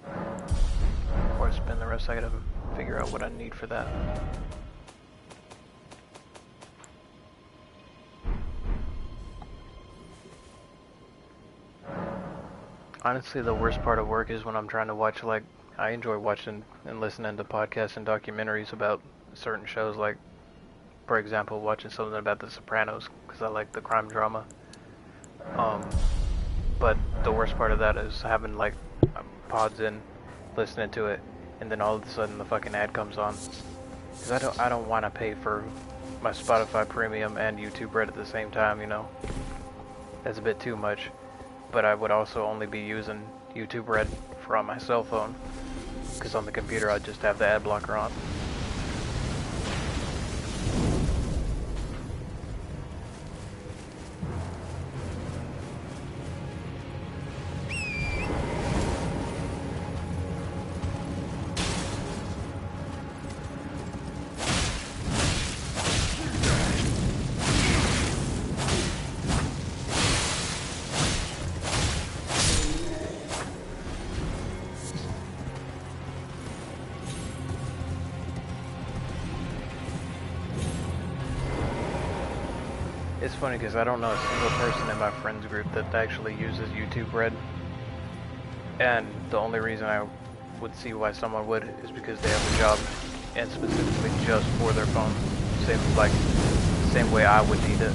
Before I spend the rest, I gotta figure out what I need for that. Honestly, the worst part of work is when I'm trying to watch, like, I enjoy watching and listening to podcasts and documentaries about certain shows, like, for example, watching something about The Sopranos, because I like the crime drama. But the worst part of that is having, like, pods in, listening to it, and then all of a sudden the fucking ad comes on. Because I don't want to pay for my Spotify Premium and YouTube Red at the same time, you know? That's a bit too much. But I would also only be using YouTube Red for on my cell phone, because on the computer I just have the ad blocker on. It's funny because I don't know a single person in my friends group that actually uses YouTube Red, and the only reason I would see why someone would is because they have a job, and specifically just for their phone. Same way I would need it.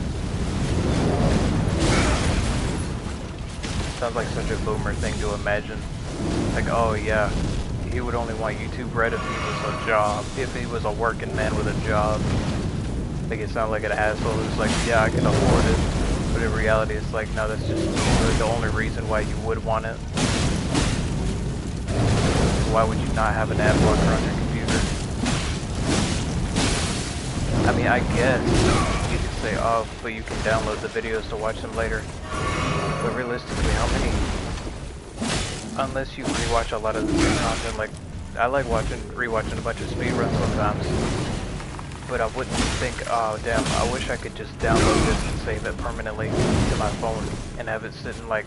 Sounds like such a boomer thing to imagine. Like, oh yeah, he would only want YouTube Red if he was a job, if he was a working man with a job. Make it sound like an asshole who's like, yeah, I can afford it. But in reality, it's like, no, that's just really the only reason why you would want it. Why would you not have an ad blocker on your computer? I mean, I guess you could say, oh, but you can download the videos to watch them later. But realistically, how many? Unless you rewatch a lot of the same content, like, I like rewatching a bunch of speedruns sometimes. But I wouldn't think, oh damn, I wish I could just download this and save it permanently to my phone and have it sitting like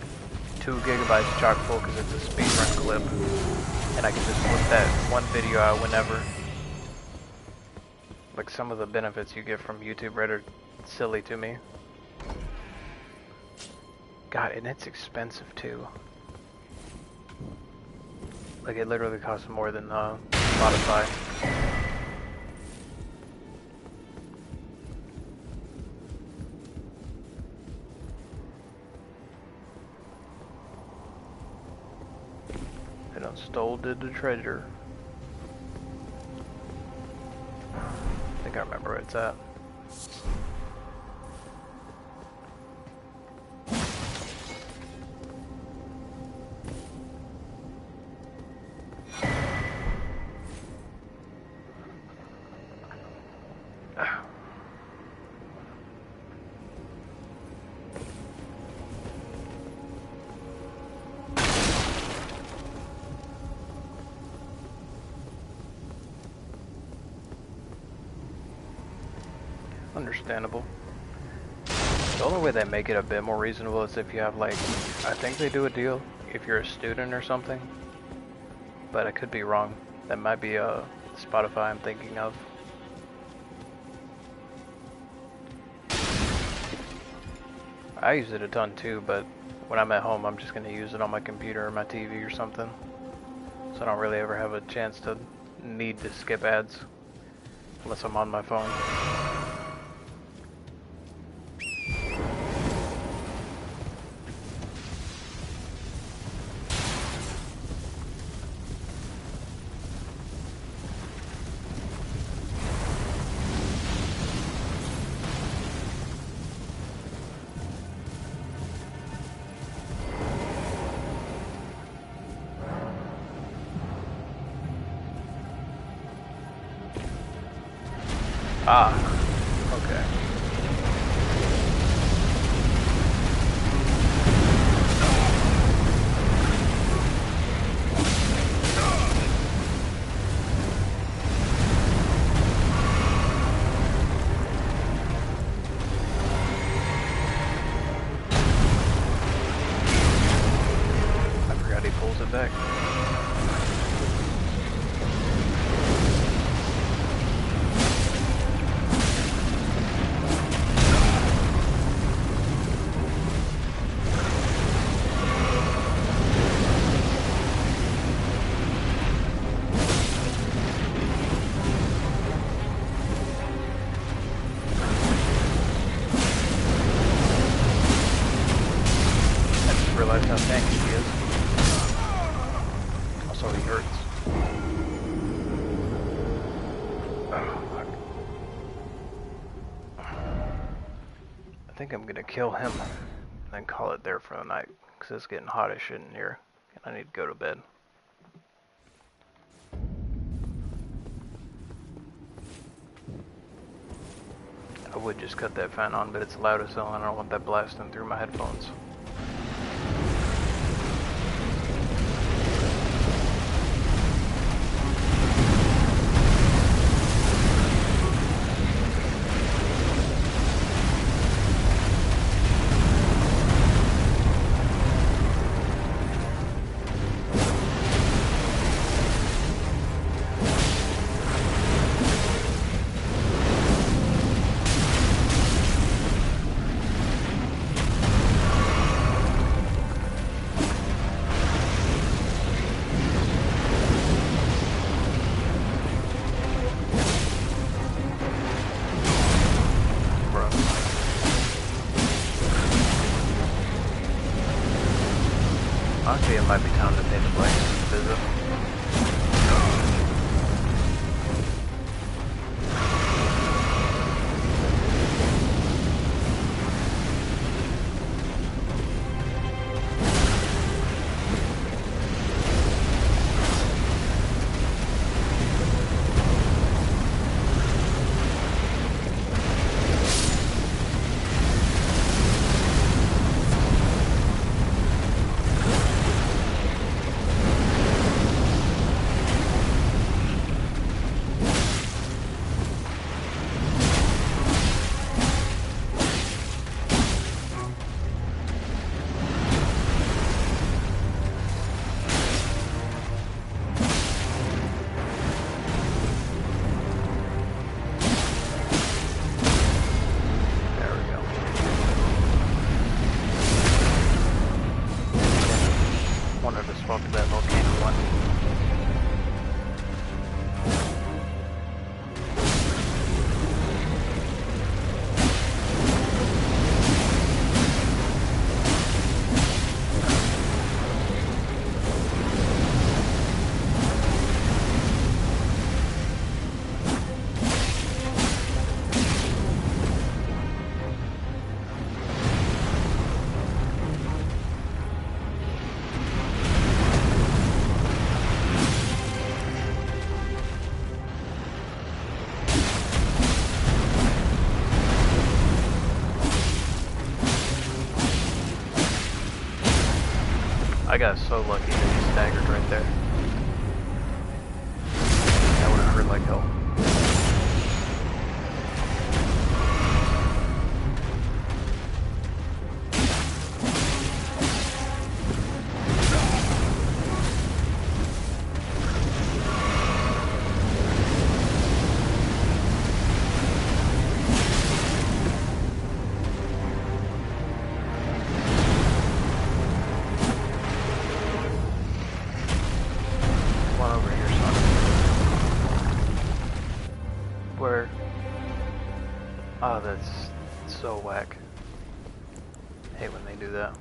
2 gigabytes chock full because it's a speedrun clip. And I can just flip that one video out whenever. Like, some of the benefits you get from YouTube Red are silly to me. God, and it's expensive too. Like, it literally costs more than Spotify. They done stole the treasure. I think I remember where it's at. Understandable. The only way they make it a bit more reasonable is if you have, like, I think they do a deal if you're a student or something, but I could be wrong. That might be Spotify I'm thinking of. I use it a ton too, but when I'm at home I'm just going to use it on my computer or my TV or something, so I don't really ever have a chance to need to skip ads unless I'm on my phone. Ah, okay. think I'm gonna kill him and then call it there for the night, because it's getting hot as shit in here, and I need to go to bed. I would just cut that fan on, but it's loud as hell and I don't want that blasting through my headphones. Honestly, it might be time to pay the place a visit. I got so lucky that he staggered right there. That would have hurt like hell. Oh, that's so whack. I hate when they do that.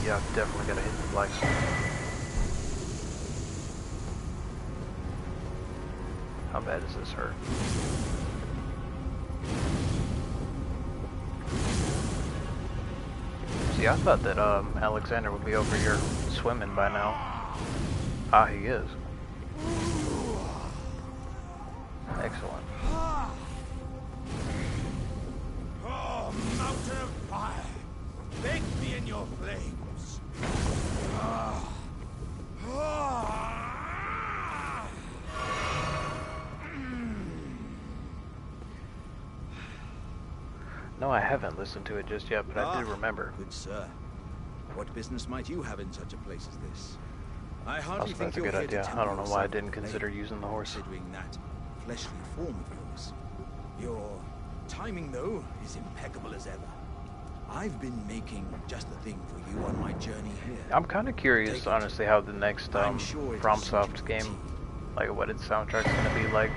Yeah, I've definitely got to hit the black spot. How bad does this hurt? See, I thought that Alexander would be over here swimming by now. Ah, he is. Excellent. Oh, mountain of fire! Bake me in your flames! No, I haven't listened to it just yet, but I do remember. Good sir. What business might you have in such a place as this? I hardly Also, think that's a you're good here to idea. temper I don't know why I yourself didn't with consider blame, using the horse. considering that fleshly form of yours. Your timing, though, is impeccable as ever. I've been making just the thing for you on my journey here. I'm kind of curious, honestly, how the next I'm sure FromSoft game, like what its soundtrack's gonna be like.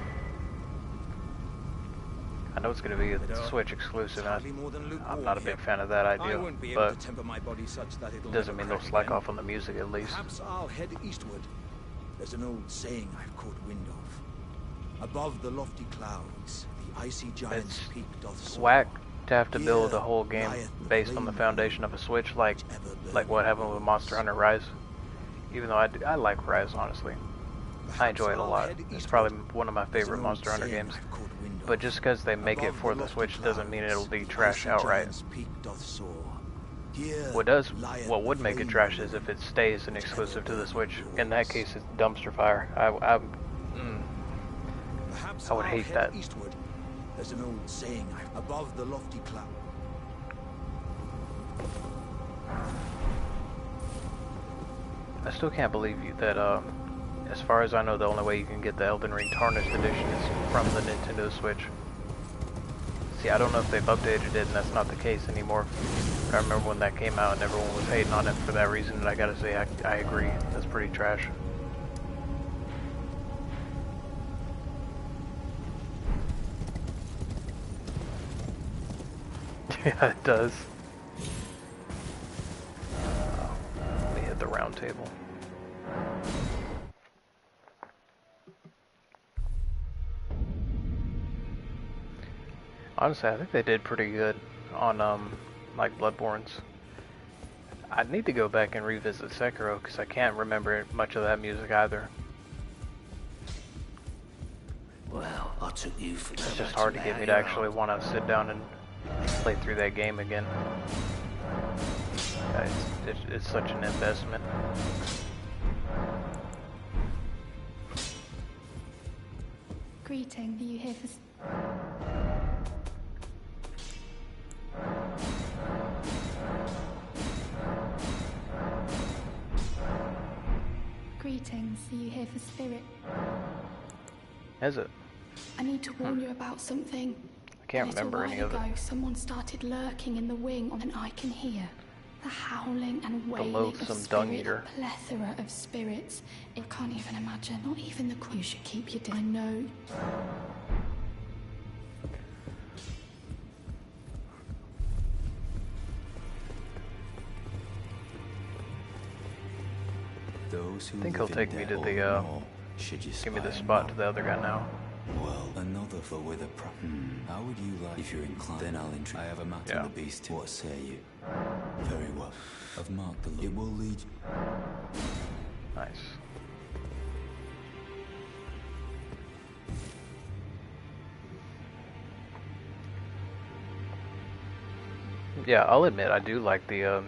I know it's gonna be a Switch exclusive, and I'm not a big fan of that idea, but it doesn't mean they'll slack off on the music at least. Perhaps I'll head eastward. There's an old saying I've caught wind of. Above the lofty clouds, the icy giant's It's peak doth soar. whack to have to build a whole game based on the foundation of a Switch, like what happened with Monster Hunter Rise. Even though I like Rise, honestly. I enjoy it a lot. It's probably one of my favorite Monster Hunter games. But just because they make it for the Switch doesn't mean it'll be trash outright. What would make it trash is if it stays an exclusive to the Switch. In that case, it's dumpster fire. I would hate that. There's an old saying, above the lofty cloud. I still can't believe that, as far as I know, the only way you can get the Elden Ring Tarnished Edition is from the Nintendo Switch. See, I don't know if they've updated it and that's not the case anymore. I remember when that came out and everyone was hating on it for that reason, and I gotta say, I agree. That's pretty trash. Yeah, it does. Let me hit the round table. Honestly, I think they did pretty good on, like, Bloodborne's. I need to go back and revisit Sekiro, because I can't remember much of that music either. Well, I took you for It's just hard to get me to actually want to sit down and play through that game again. It's such an investment. Greeting, are you here for... Greetings, are you here for Spirit? Is it? I need to warn you about something. I can't remember any of it. A little while ago, someone started lurking in the wing, and I can hear the howling and wailing loathsome of spirit, dung eater. a plethora of spirits. I can't even imagine. Not even the crew. You should keep your I know. I think he'll take me to the, give me the spot to the other guy now. Well, another for with a How would you like? If you're inclined, then I'll introduce. I have a matter on the beast. What say you? Very well. I've marked the. It will lead. Nice. Yeah, I'll admit I do like the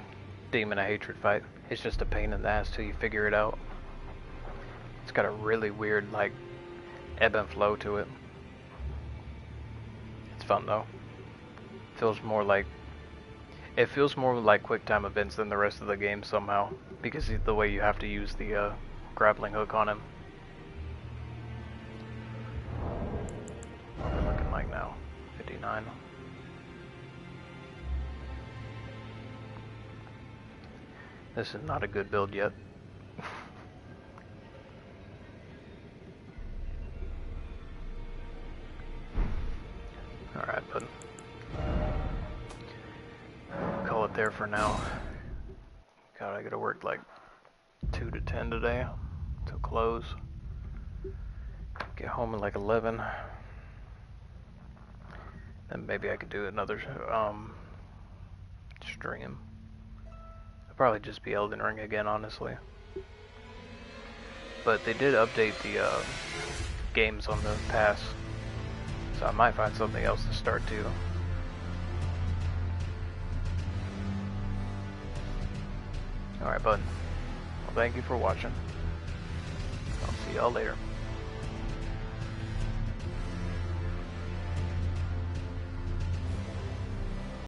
Demon of Hatred fight. It's just a pain in the ass till you figure it out. It's got a really weird, like, ebb and flow to it. It's fun though. It feels more like quick time events than the rest of the game somehow, because of the way you have to use the grappling hook on him. What are we looking like now? 59. This is not a good build yet. Alright, bud. Call it there for now. God, I gotta work like 2 to 10 today till close. Get home at like 11. Then maybe I could do another stream. Probably just be Elden Ring again, honestly. But they did update the games on the pass, so I might find something else to start too. Alright, bud. Well, thank you for watching. I'll see y'all later.